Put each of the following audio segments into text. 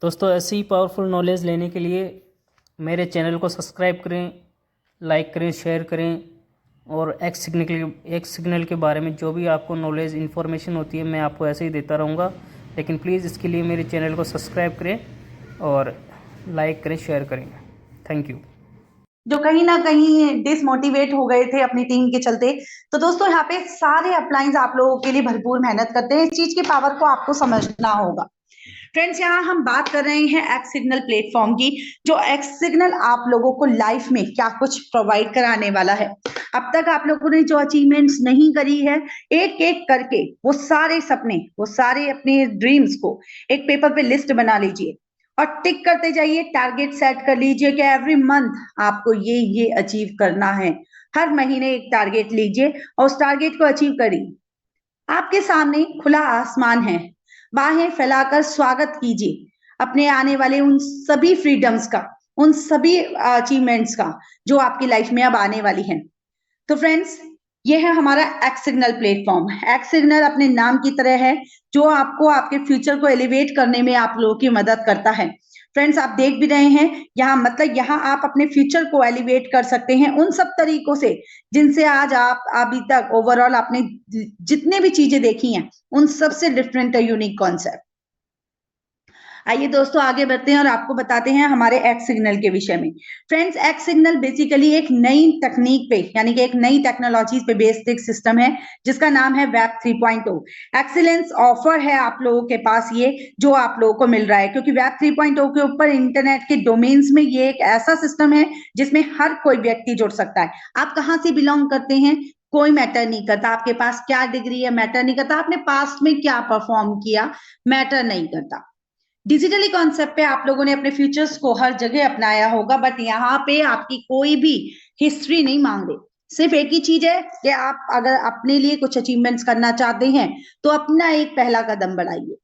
दोस्तों ऐसी ही powerful knowledge लेने के लिए मेरे चैनल को सब्सक्राइब करें, लाइक करें, शेयर करें। और एक्स सिग्नल के बारे में जो भी आपको नॉलेज इन्फॉर्मेशन होती है मैं आपको ऐसे ही देता रहूँगा। लेकिन प्लीज़ इसके लिए मेरे चैनल को सब्सक्राइब करें और लाइक करें, शेयर करें। Thank you. जो कहीं ना कहीं डिसमोटिवेट हो गए थे अपनी टीम के चलते। तो दोस्तों यहाँ पे सारे अपलाइंस आप लोगों के लिए भरपूर मेहनत करते हैं। इस चीज की पावर को आपको समझना होगा। फ्रेंड्स, यहाँ हम बात कर रहे हैं एक्स सिग्नल प्लेटफॉर्म की। जो एक्स सिग्नल आप लोगों को लाइफ में क्या कुछ प्रोवाइड कराने वाला है। अब तक आप लोगों ने जो अचीवमेंट्स नहीं करी है, एक एक करके वो सारे सपने, वो सारे अपने ड्रीम्स को एक पेपर पे लिस्ट बना लीजिए और टिक करते जाइए। टारगेट सेट कर लीजिए कि एवरी मंथ आपको ये अचीव करना है। हर महीने एक टारगेट लीजिए और उस टारगेट को अचीव करिए। आपके सामने खुला आसमान है। बाहें फैलाकर स्वागत कीजिए अपने आने वाले उन सभी फ्रीडम्स का, उन सभी अचीवमेंट्स का जो आपकी लाइफ में अब आने वाली हैं। तो फ्रेंड्स, ये है हमारा x signal platform. X signal अपने नाम की तरह है, जो आपको आपके फ्यूचर को एलिवेट करने में आप लोगों की मदद करता है। फ्रेंड्स, आप देख भी रहे हैं यहाँ, मतलब यहाँ आप अपने फ्यूचर को एलिवेट कर सकते हैं उन सब तरीकों से जिनसे आज आप अभी तक ओवरऑल आपने जितने भी चीजें देखी हैं उन सबसे डिफरेंट है यूनिक कॉन्सेप्ट। आइए दोस्तों आगे बढ़ते हैं और आपको बताते हैं हमारे एक्स सिग्नल के विषय में। फ्रेंड्स, एक्स सिग्नल बेसिकली एक नई तकनीक पे, यानी कि एक नई टेक्नोलॉजीज पे बेस्ड एक सिस्टम है जिसका नाम है वेब 3.0। एक्सीलेंस ऑफर है आप लोगों के पास ये, जो आप लोगों को मिल रहा है, क्योंकि वेब 3.0 के ऊपर इंटरनेट के डोमेन्स में ये एक ऐसा सिस्टम है जिसमें हर कोई व्यक्ति जुड़ सकता है। आप कहाँ से बिलोंग करते हैं कोई मैटर नहीं करता, आपके पास क्या डिग्री है मैटर नहीं करता, आपने पास्ट में क्या परफॉर्म किया मैटर नहीं करता। डिजिटली कॉन्सेप्ट पे आप लोगों ने अपने फ्यूचर्स को हर जगह अपनाया होगा, बट यहाँ पे आपकी कोई भी हिस्ट्री नहीं मांग रहे। सिर्फ एक ही चीज है कि आप अगर अपने लिए कुछ अचीवमेंट्स करना चाहते हैं तो अपना एक पहला कदम बढ़ाइए।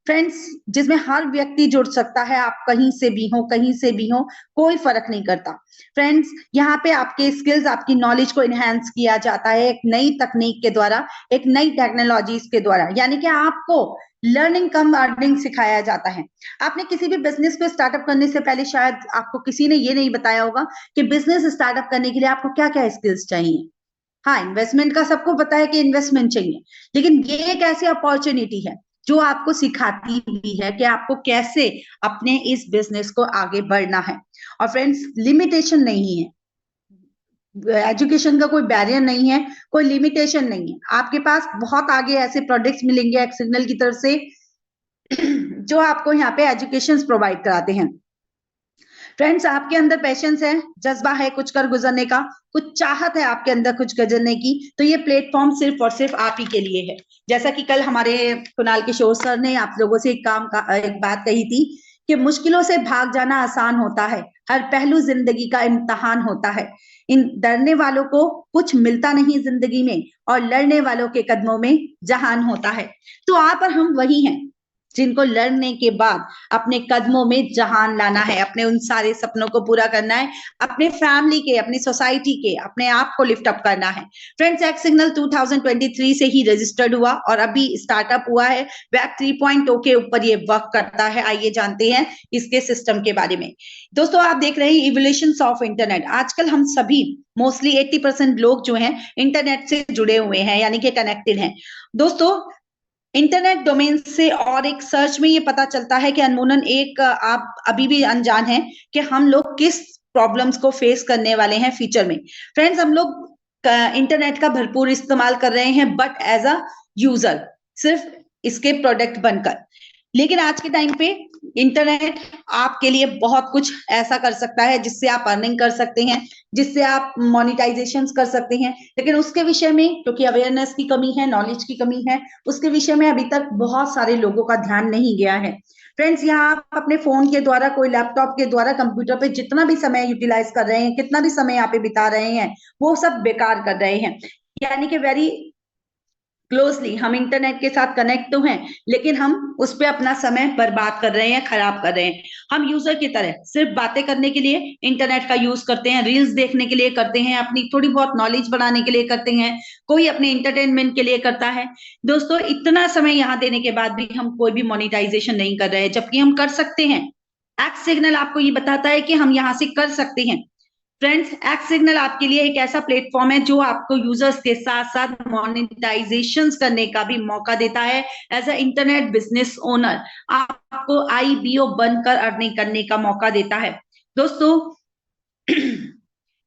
फ्रेंड्स, जिसमें हर व्यक्ति जुड़ सकता है, आप कहीं से भी हो, कहीं से भी हो, कोई फर्क नहीं करता। फ्रेंड्स, यहाँ पे आपके स्किल्स, आपकी नॉलेज को इनहेंस किया जाता है एक नई तकनीक के द्वारा, एक नई टेक्नोलॉजीज के द्वारा, यानी कि आपको लर्निंग कम अर्निंग सिखाया जाता है। आपने किसी भी बिजनेस को स्टार्टअप करने से पहले शायद आपको किसी ने ये नहीं बताया होगा कि बिजनेस स्टार्टअप करने के लिए आपको क्या क्या स्किल्स चाहिए। हाँ, इन्वेस्टमेंट का सबको पता है कि इन्वेस्टमेंट चाहिए, लेकिन ये एक ऐसी अपॉर्चुनिटी है जो आपको सिखाती भी है कि आपको कैसे अपने इस बिजनेस को आगे बढ़ना है। और फ्रेंड्स, लिमिटेशन नहीं है, एजुकेशन का कोई बैरियर नहीं है, कोई लिमिटेशन नहीं है। आपके पास बहुत आगे ऐसे प्रोडक्ट्स मिलेंगे एक सिग्नल की तरफ से जो आपको यहाँ पे एजुकेशन प्रोवाइड कराते हैं। फ्रेंड्स, आपके अंदर पैशंस है, जज्बा है कुछ कर गुजरने का, कुछ चाहत है आपके अंदर कुछ गुजरने की, तो ये प्लेटफॉर्म सिर्फ और सिर्फ आप ही के लिए है। जैसा कि कल हमारे कुणाल किशोर सर ने आप लोगों से एक बात कही थी कि मुश्किलों से भाग जाना आसान होता है, हर पहलू जिंदगी का इम्तहान होता है। इन डरने वालों को कुछ मिलता नहीं जिंदगी में, और लड़ने वालों के कदमों में जहान होता है। तो आप और हम वही हैं जिनको लड़ने के बाद अपने कदमों में जहान लाना है, अपने उन सारे सपनों को पूरा करना है, अपने फैमिली के, अपनी सोसाइटी के, अपने आप को लिफ्ट अप करना है। फ्रेंड्स, एक्स सिग्नल 2023 से ही रजिस्टर्ड हुआ और अभी स्टार्टअप हुआ है। वेब 3.0 के ऊपर ये वर्क करता है। आइए जानते हैं इसके सिस्टम के बारे में। दोस्तों, आप देख रहे हैं इवोल्यूशन ऑफ इंटरनेट। आजकल हम सभी मोस्टली 80% लोग जो हैं इंटरनेट से जुड़े हुए हैं, यानी कि कनेक्टेड हैं। दोस्तों, इंटरनेट डोमेन से और एक सर्च में ये पता चलता है कि अनमोलन एक आप अभी भी अनजान हैं कि हम लोग किस प्रॉब्लम्स को फेस करने वाले हैं फ्यूचर में। फ्रेंड्स, हम लोग इंटरनेट का भरपूर इस्तेमाल कर रहे हैं, बट एज अ यूजर, सिर्फ इसके प्रोडक्ट बनकर। लेकिन आज के टाइम पे इंटरनेट आपके लिए बहुत कुछ ऐसा कर सकता है जिससे आप अर्निंग कर सकते हैं, जिससे आप मोनिटाइजेशन कर सकते हैं। लेकिन उसके विषय में क्योंकि अवेयरनेस की कमी है, नॉलेज की कमी है, उसके विषय में अभी तक बहुत सारे लोगों का ध्यान नहीं गया है। फ्रेंड्स, यहाँ आप अपने फोन के द्वारा, कोई लैपटॉप के द्वारा, कंप्यूटर पे जितना भी समय यूटिलाइज कर रहे हैं, कितना भी समय यहाँ पे बिता रहे हैं, वो सब बेकार कर रहे हैं। यानी कि वेरी क्लोजली हम इंटरनेट के साथ कनेक्ट तो हैं, लेकिन हम उस पे अपना समय बर्बाद कर रहे हैं, खराब कर रहे हैं। हम यूजर की तरह सिर्फ बातें करने के लिए इंटरनेट का यूज करते हैं, रील्स देखने के लिए करते हैं, अपनी थोड़ी बहुत नॉलेज बढ़ाने के लिए करते हैं, कोई अपने एंटरटेनमेंट के लिए करता है। दोस्तों, इतना समय यहाँ देने के बाद भी हम कोई भी मोनेटाइजेशन नहीं कर रहे हैं, जबकि हम कर सकते हैं। एक्ट सिग्नल आपको ये बताता है कि हम यहाँ से कर सकते हैं। फ्रेंड्स, एक्ट सिग्नल आपके लिए एक ऐसा प्लेटफॉर्म है जो आपको यूजर्स के साथ साथ मोनेटाइजेशन करने का भी मौका देता है। As a internet business owner आपको IBO बनकर अर्निंग करने का मौका देता है। दोस्तों,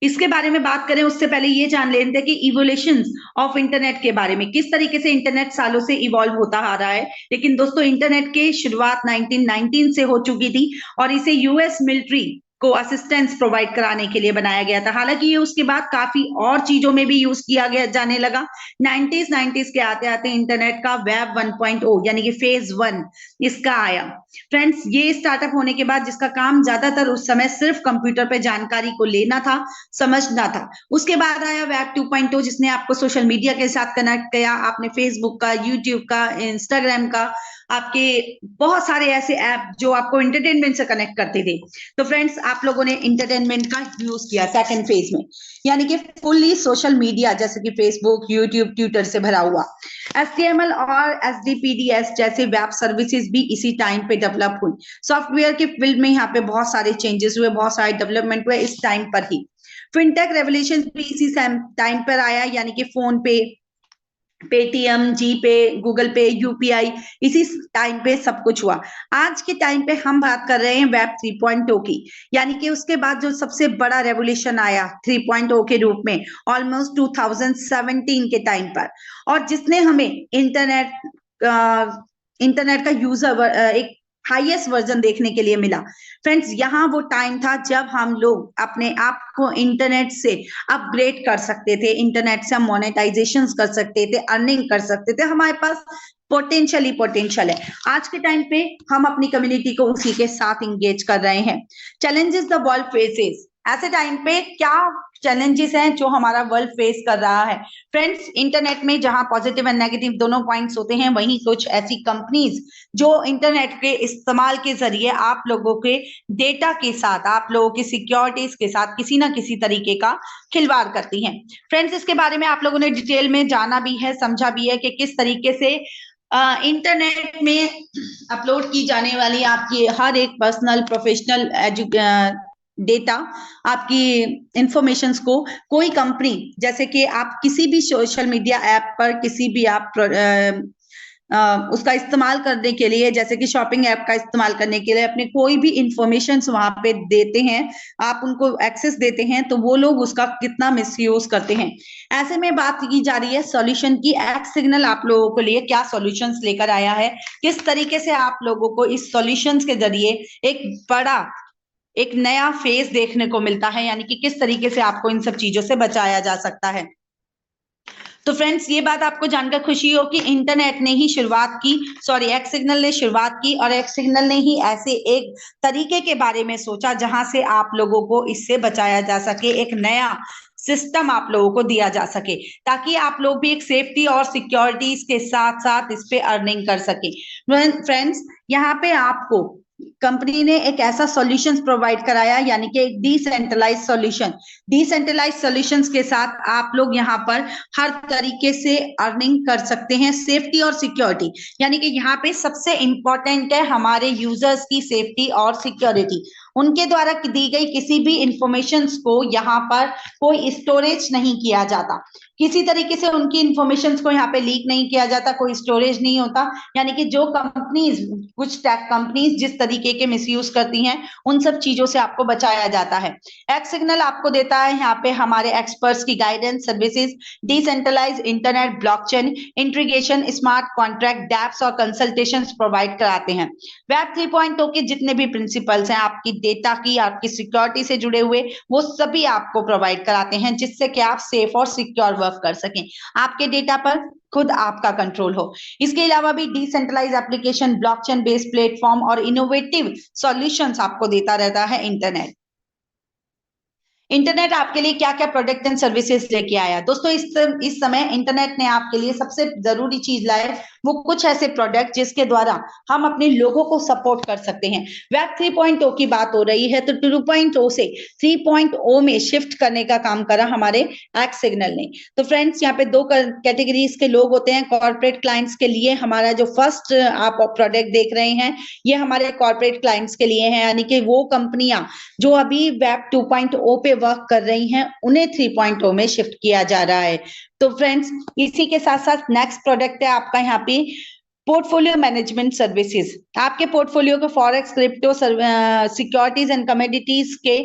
इसके बारे में बात करें उससे पहले ये जान लेते हैं कि इवोल्यूशन ऑफ इंटरनेट के बारे में, किस तरीके से इंटरनेट सालों से इवॉल्व होता आ रहा है। लेकिन दोस्तों, इंटरनेट की शुरुआत 1919 से हो चुकी थी और इसे यूएस मिलिट्री को असिस्टेंस प्रोवाइड कराने के लिए बनाया गया था। हालांकि ये उसके बाद काफी और चीजों में भी यूज किया गया जाने लगा। 90s के आते आते इंटरनेट का वेब 1.0 यानी कि फेज 1 इसका आया। फ्रेंड्स, ये स्टार्टअप होने के बाद जिसका काम ज्यादातर उस समय सिर्फ कंप्यूटर पे जानकारी को लेना था, समझना था। उसके बाद आया वेब 2.0 जिसने आपको सोशल मीडिया के साथ कनेक्ट किया। आपने फेसबुक का, यूट्यूब का, इंस्टाग्राम का, आपके बहुत सारे ऐसे ऐप जो आपको एंटरटेनमेंट से कनेक्ट करते थे। तो फ्रेंड्स, आप लोगों ने एंटरटेनमेंट का यूज किया सेकंड फेज में, यानी कि फुल्ली सोशल मीडिया जैसे कि फेसबुक, यूट्यूब, ट्विटर से भरा हुआ। HTML और HTTPS जैसे वेब सर्विसेज भी इसी टाइम पे डेवलप हुई। सॉफ्टवेयर के फील्ड में यहाँ पे बहुत सारे चेंजेस हुए, बहुत सारे डेवलपमेंट हुए इस टाइम पर ही। फिनटेक रेवोल्यूशन भी इसी टाइम पर आया, यानी कि फोन पे, पेटीएम, जीपे, गूगल पे, UPI, इसी टाइम पे सब कुछ हुआ। आज के टाइम पे हम बात कर रहे हैं वेब 3.0 की, यानी कि उसके बाद जो सबसे बड़ा रेवोल्यूशन आया 3.0 के रूप में ऑलमोस्ट 2017 के टाइम पर, और जिसने हमें इंटरनेट का यूजर एक हाईएस्ट वर्जन देखने के लिए मिला। फ्रेंड्स, यहाँ वो टाइम था जब हम लोग अपने आप को इंटरनेट से अपग्रेड कर सकते थे, इंटरनेट से हम मोनेटाइजेशन कर सकते थे, अर्निंग कर सकते थे। हमारे पास पोटेंशियल ही पोटेंशियल है। आज के टाइम पे हम अपनी कम्युनिटी को उसी के साथ इंगेज कर रहे हैं। चैलेंजेस द वर्ल्ड फेसेस, ऐसे टाइम पे क्या चैलेंजेस हैं जो हमारा वर्ल्ड फेस कर रहा है। फ्रेंड्स, इंटरनेट में जहां पॉजिटिव एंड नेगेटिव दोनों पॉइंट्स होते हैं, वहीं कुछ ऐसी कंपनीज जो इंटरनेट के इस्तेमाल के जरिए आप लोगों के डेटा के साथ, आप लोगों की सिक्योरिटीज के साथ किसी ना किसी तरीके का खिलवाड़ करती हैं। फ्रेंड्स, इसके बारे में आप लोगों ने डिटेल में जाना भी है, समझा भी है कि किस तरीके से इंटरनेट में अपलोड की जाने वाली आपकी हर एक पर्सनल, प्रोफेशनल डेटा, आपकी इंफॉर्मेशंस को कोई कंपनी, जैसे कि आप किसी भी सोशल मीडिया ऐप पर किसी भी आप उसका इस्तेमाल करने के लिए, जैसे कि शॉपिंग ऐप का इस्तेमाल करने के लिए अपने कोई भी इंफॉर्मेशंस वहां पे देते हैं, आप उनको एक्सेस देते हैं, तो वो लोग उसका कितना मिसयूज करते हैं। ऐसे में बात की जा रही है सॉल्यूशन की। एक्ट सिग्नल आप लोगों के लिए क्या सॉल्यूशंस लेकर आया है, किस तरीके से आप लोगों को इस सॉल्यूशंस के जरिए एक नया फेज देखने को मिलता है, यानी कि किस तरीके से आपको इन सब चीजों से बचाया जा सकता है। तो फ्रेंड्स, ये बात आपको जानकर खुशी हो कि इंटरनेट ने ही शुरुआत की, एक्ट सिग्नल ने शुरुआत की, और एक्ट सिग्नल ने ही ऐसे एक तरीके के बारे में सोचा जहां से आप लोगों को इससे बचाया जा सके, एक नया सिस्टम आप लोगों को दिया जा सके, ताकि आप लोग भी एक सेफ्टी और सिक्योरिटीज के साथ साथ इस पे अर्निंग कर सके। फ्रेंड्स, यहाँ पे आपको कंपनी ने एक ऐसा सॉल्यूशंस प्रोवाइड कराया, यानी कि एक डिसेंट्रलाइज सॉल्यूशन। डिसेंट्रलाइज सॉल्यूशंस के साथ आप लोग यहाँ पर हर तरीके से अर्निंग कर सकते हैं, सेफ्टी और सिक्योरिटी, यानी कि यहाँ पे सबसे इंपॉर्टेंट है हमारे यूजर्स की सेफ्टी और सिक्योरिटी। उनके द्वारा दी गई किसी भी इंफॉर्मेशन को यहाँ पर कोई स्टोरेज नहीं किया जाता, किसी तरीके से उनकी इंफॉर्मेशन को यहाँ पे लीक नहीं किया जाता, कोई स्टोरेज नहीं होता। यानी कि जो कंपनीज, कुछ टेक कंपनीज जिस तरीके के मिसयूज करती हैं, उन सब चीजों से आपको बचाया जाता है। एक्ट सिग्नल आपको देता है यहाँ पे हमारे एक्सपर्ट्स की guidance, services, decentralize internet, blockchain, integration, smart contract, dapps और कंसल्टेशन प्रोवाइड कराते हैं। वेब 3.0 के जितने भी प्रिंसिपल्स हैं आपकी डेटा की, आपकी सिक्योरिटी से जुड़े हुए, वो सभी आपको प्रोवाइड कराते हैं, जिससे कि आप सेफ और सिक्योर वर्क कर सकें, आपके डेटा पर खुद आपका कंट्रोल हो। इसके अलावा भी decentralize application, blockchain based platform और इनोवेटिव सॉल्यूशंस आपको देता रहता है इंटरनेट। इंटरनेट आपके लिए क्या क्या प्रोडक्ट एंड सर्विसेज लेके आया। दोस्तों इस समय इंटरनेट ने आपके लिए सबसे जरूरी चीज लाए वो कुछ ऐसे प्रोडक्ट जिसके द्वारा हम अपने लोगों को सपोर्ट कर सकते हैं। वेब 3.0 की बात हो रही है तो 2.0 से 3.0 में शिफ्ट करने का काम करा हमारे एक्स सिग्नल ने। तो फ्रेंड्स यहाँ पे दो कैटेगरीज के लोग होते हैं। कॉर्पोरेट क्लाइंट्स के लिए हमारा जो फर्स्ट आप प्रोडक्ट देख रहे हैं ये हमारे कॉर्पोरेट क्लाइंट्स के लिए है, यानी कि वो कंपनियां जो अभी वेब 2.0 पे वर्क कर रही हैं उन्हें 3.0 में शिफ्ट किया जा रहा है। तो फ्रेंड्स इसी के साथ साथ नेक्स्ट प्रोडक्ट है आपका यहाँ पे पोर्टफोलियो मैनेजमेंट सर्विसेज। आपके पोर्टफोलियो को forex, crypto, securities and commodities के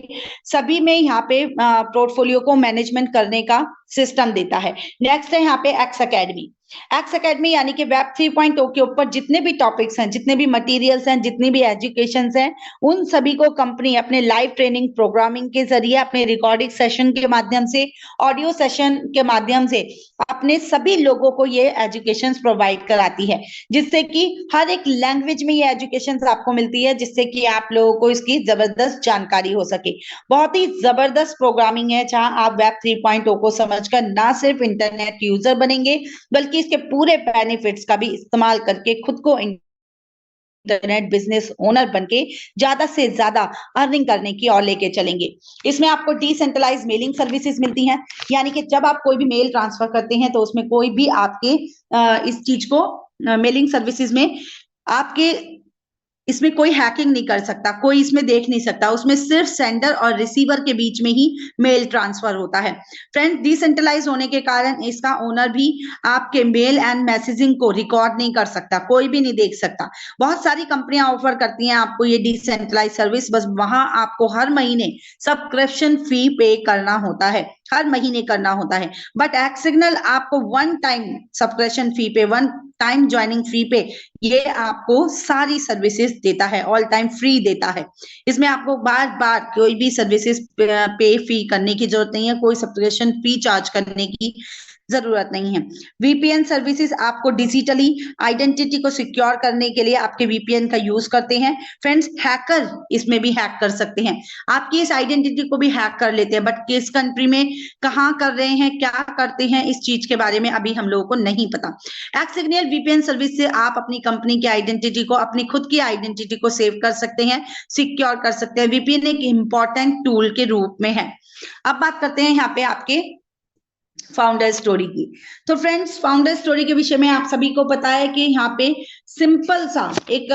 सभी में यहाँ पे पोर्टफोलियो को मैनेजमेंट करने का सिस्टम देता है। नेक्स्ट है यहाँ पे एक्स अकेडमी। एक्स अकेडमी यानी कि वेब 3.0 के ऊपर जितने भी टॉपिक्स हैं, जितने भी मटेरियल्स हैं, जितनी भी एजुकेशंस हैं, उन सभी को कंपनी अपने लाइव ट्रेनिंग प्रोग्रामिंग के जरिए, अपने रिकॉर्डिंग सेशन के माध्यम से, ऑडियो सेशन के माध्यम से अपने सभी लोगों को ये एजुकेशंस प्रोवाइड कराती है, जिससे कि हर एक लैंग्वेज में ये एजुकेशंस आपको मिलती है, जिससे कि आप लोगों को इसकी जबरदस्त जानकारी हो सके। बहुत ही जबरदस्त प्रोग्रामिंग है जहां आप वेब 3.0 को समझकर ना सिर्फ इंटरनेट यूजर बनेंगे बल्कि इसके पूरे बेनिफिट्स का भी इस्तेमाल करके खुद को इंटरनेट बिजनेस ओनर बनके ज्यादा से ज्यादा अर्निंग करने की ओर लेके चलेंगे। इसमें आपको डिसेंट्रलाइज मेलिंग सर्विसेज मिलती हैं, यानी कि जब आप कोई भी मेल ट्रांसफर करते हैं तो उसमें कोई भी आपके इस चीज को मेलिंग सर्विसेज में आपके इसमें कोई हैकिंग नहीं कर सकता, कोई इसमें देख नहीं सकता, उसमें सिर्फ सेंडर और रिसीवर के बीच में ही मेल ट्रांसफर होता है। फ्रेंड्स डिसेंट्रलाइज होने के कारण इसका ओनर भी आपके मेल एंड मैसेजिंग को रिकॉर्ड नहीं कर सकता, कोई भी नहीं देख सकता। बहुत सारी कंपनियां ऑफर करती हैं आपको ये डिसेंट्रलाइज सर्विस, बस वहां आपको हर महीने सब्सक्रिप्शन फी पे करना होता है, हर महीने करना होता है। बट एक्स सिग्नल आपको वन टाइम सब्सक्रिप्शन फी पे, वन टाइम ज्वाइनिंग फी पे ये आपको सारी सर्विसेज देता है, ऑल टाइम फ्री देता है। इसमें आपको बार बार कोई भी सर्विसेज पे फी करने की जरूरत नहीं है, कोई सब्सक्रिप्शन फी चार्ज करने की जरूरत नहीं है। वीपीएन सर्विसेज आपको डिजिटली आइडेंटिटी को सिक्योर करने के लिए आपके वीपीएन का यूज करते हैं। फ्रेंड्स हैकर इसमें भी हैक कर सकते हैं, आपकी इस आइडेंटिटी को भी हैक कर लेते हैं, बट किस कंट्री में कहाँ कर रहे हैं, क्या करते हैं, इस चीज के बारे में अभी हम लोगों को नहीं पता। एक्स सिग्नल वीपीएन सर्विस से आप अपनी कंपनी की आइडेंटिटी को, अपनी खुद की आइडेंटिटी को सेव कर सकते हैं, सिक्योर कर सकते हैं। वीपीएन एक इंपॉर्टेंट टूल के रूप में है। अब बात करते हैं यहाँ पे आपके फाउंडर स्टोरी की। तो फ्रेंड्स फाउंडर स्टोरी के विषय में आप सभी को पता है कि यहाँ पे सिंपल सा एक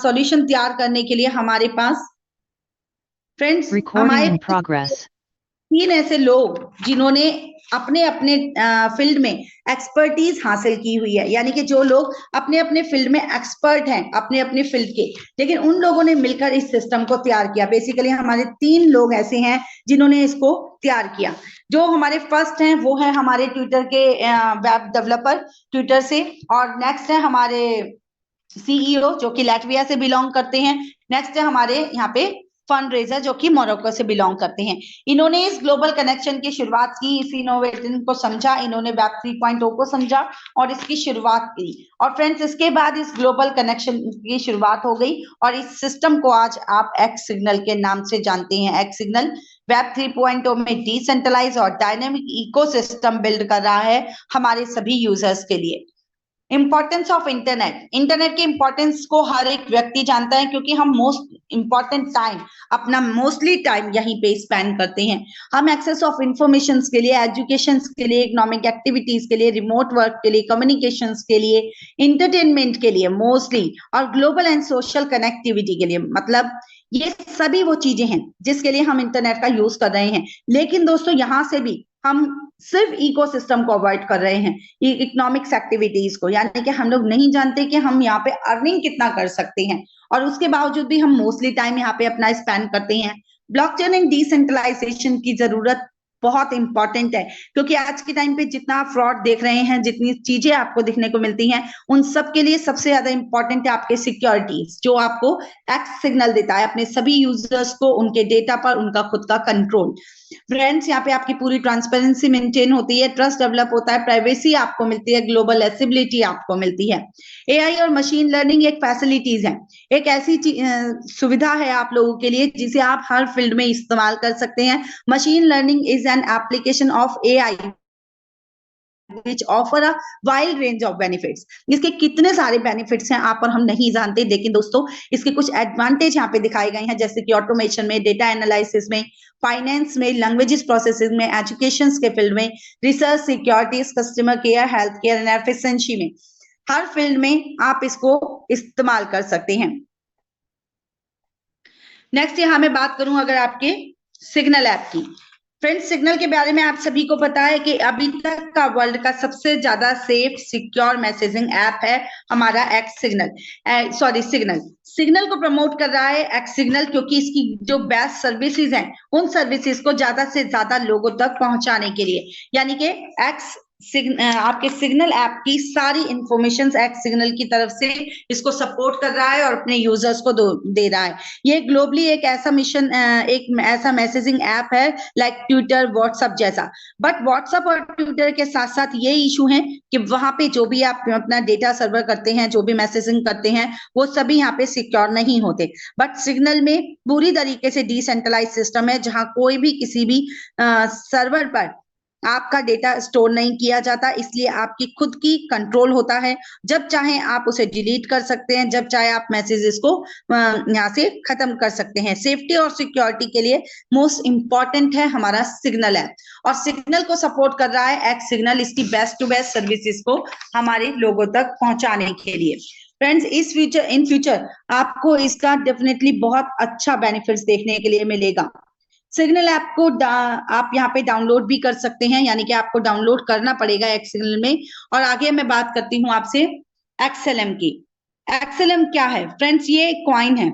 सॉल्यूशन तैयार करने के लिए हमारे पास फ्रेंड्स हमारे 3 ऐसे लोग जिन्होंने अपने अपने फील्ड में एक्सपर्टीज हासिल की हुई है, यानी कि जो लोग अपने अपने फील्ड में एक्सपर्ट हैं अपने अपने फील्ड के, लेकिन उन लोगों ने मिलकर इस सिस्टम को तैयार किया। बेसिकली हमारे 3 लोग ऐसे हैं जिन्होंने इसको तैयार किया। जो हमारे फर्स्ट हैं वो है हमारे ट्विटर के वेब डेवलपर ट्विटर से, और नेक्स्ट है हमारे सीईओ जो कि लैटविया से बिलोंग करते हैं। नेक्स्ट है हमारे यहाँ पे फंड रेजर जो कि मोरक्को से बिलोंग करते हैं। इन्होंने इस ग्लोबल कनेक्शन की शुरुआत की, इस इनोवेशन को समझा, इन्होंने वेब 3.0 को समझा और इसकी शुरुआत की। और फ्रेंड्स इसके बाद इस ग्लोबल कनेक्शन की शुरुआत हो गई और इस सिस्टम को आज आप एक्स सिग्नल के नाम से जानते हैं। एक्स सिग्नल वेब 3.0 में डिसेंट्रलाइज और डायनेमिक इकोसिस्टम बिल्ड कर रहा है हमारे सभी यूजर्स के लिए। इंपॉर्टेंस ऑफ इंटरनेट, इंटरनेट के इंपॉर्टेंस को हर एक व्यक्ति जानता है, क्योंकि हम मोस्ट इंपॉर्टेंट टाइम अपना मोस्टली टाइम यहीं पे स्पेंड करते हैं। हम एक्सेस ऑफ इंफॉर्मेशन के लिए, एजुकेशन के लिए, इकोनॉमिक एक्टिविटीज के लिए, रिमोट वर्क के लिए, कम्युनिकेशन के लिए, इंटरटेनमेंट के लिए मोस्टली, और ग्लोबल एंड सोशल कनेक्टिविटी के लिए, मतलब ये सभी वो चीजें हैं जिसके लिए हम इंटरनेट का यूज कर रहे हैं। लेकिन दोस्तों यहाँ से भी हम सिर्फ इकोसिस्टम को अवॉइड कर रहे हैं, इकोनॉमिक्स एक्टिविटीज को, यानी कि हम लोग नहीं जानते कि हम यहाँ पे अर्निंग कितना कर सकते हैं, और उसके बावजूद भी हम मोस्टली टाइम यहाँ पे अपना स्पेंड करते हैं। ब्लॉकचेन एंड डिसेंट्रलाइजेशन की जरूरत बहुत इंपॉर्टेंट है, क्योंकि आज के टाइम पे जितना आप फ्रॉड देख रहे हैं, जितनी चीजें आपको दिखने को मिलती हैं, उन सब के लिए सबसे ज्यादा इंपॉर्टेंट है आपके सिक्योरिटीज, जो आपको एक्स सिग्नल देता है अपने सभी यूजर्स को, उनके डेटा पर उनका खुद का कंट्रोल। फ्रेंड्स यहाँ पे आपकी पूरी ट्रांसपेरेंसी मेंटेन होती है, ट्रस्ट डेवलप होता है, प्राइवेसी आपको मिलती है, ग्लोबल एसेबिलिटी आपको मिलती है। एआई और मशीन लर्निंग एक फैसिलिटीज है, एक ऐसी सुविधा है आप लोगों के लिए जिसे आप हर फील्ड में इस्तेमाल कर सकते हैं। Machine learning is an application of AI which offer a wide range of benefits। इसके कितने सारे बेनिफिट्स हैं आप और हम नहीं जानते, लेकिन दोस्तों इसके कुछ एडवांटेज यहाँ पे दिखाए गए हैं, जैसे कि ऑटोमेशन में, डेटा एनालिसिस में, फाइनेंस में, लैंग्वेजेस प्रोसेसिंग में, एजुकेशन के फील्ड में, research, securities, customer care, health care and efficiency में, हर फील्ड में आप इसको इस्तेमाल कर सकते हैं। नेक्स्ट यहाँ मैं बात करूं अगर आपके सिग्नल ऐप की। फ्रेंड्स, सिग्नल के बारे में आप सभी को पता है कि अभी तक का वर्ल्ड का सबसे ज्यादा सेफ सिक्योर मैसेजिंग ऐप है हमारा एक्स सिग्नल। सिग्नल को प्रमोट कर रहा है एक्स सिग्नल, क्योंकि इसकी जो बेस्ट सर्विसेज हैं उन सर्विसेज को ज्यादा से ज्यादा लोगों तक पहुंचाने के लिए, यानी कि आपके सिग्नल ऐप की सारी इंफॉर्मेशन एक्स सिग्नल की तरफ से इसको सपोर्ट कर रहा है और अपने यूजर्स को दे रहा है। ये ग्लोबली एक ऐसा मिशन, एक ऐसा मैसेजिंग ऐप है लाइक ट्विटर, व्हाट्सएप जैसा। बट व्हाट्सएप और ट्विटर के साथ साथ ये इशू है कि वहां पे जो भी आप अपना डेटा सर्वर करते हैं, जो भी मैसेजिंग करते हैं, वो सभी यहाँ पे सिक्योर नहीं होते। बट सिग्नल में पूरी तरीके से डिसेंट्रलाइज सिस्टम है, जहां कोई भी किसी भी सर्वर पर आपका डेटा स्टोर नहीं किया जाता, इसलिए आपकी खुद की कंट्रोल होता है। जब चाहे आप उसे डिलीट कर सकते हैं, जब चाहे आप मैसेजेस को यहाँ से खत्म कर सकते हैं। सेफ्टी और सिक्योरिटी के लिए मोस्ट इंपॉर्टेंट है हमारा सिग्नल ऐप, और सिग्नल को सपोर्ट कर रहा है एक्स सिग्नल इसकी बेस्ट टू बेस्ट सर्विसेज को हमारे लोगों तक पहुंचाने के लिए। फ्रेंड्स, इन फ्यूचर आपको इसका डेफिनेटली बहुत अच्छा बेनिफिट्स देखने के लिए मिलेगा। सिग्नल ऐप को आप यहाँ पे डाउनलोड भी कर सकते हैं, यानी कि आपको डाउनलोड करना पड़ेगा एक्स सिग्नल में। और आगे मैं बात करती हूँ आपसे एक्सएलएम की। एक्सएलएम क्या है फ्रेंड्स? ये एक कॉइन है,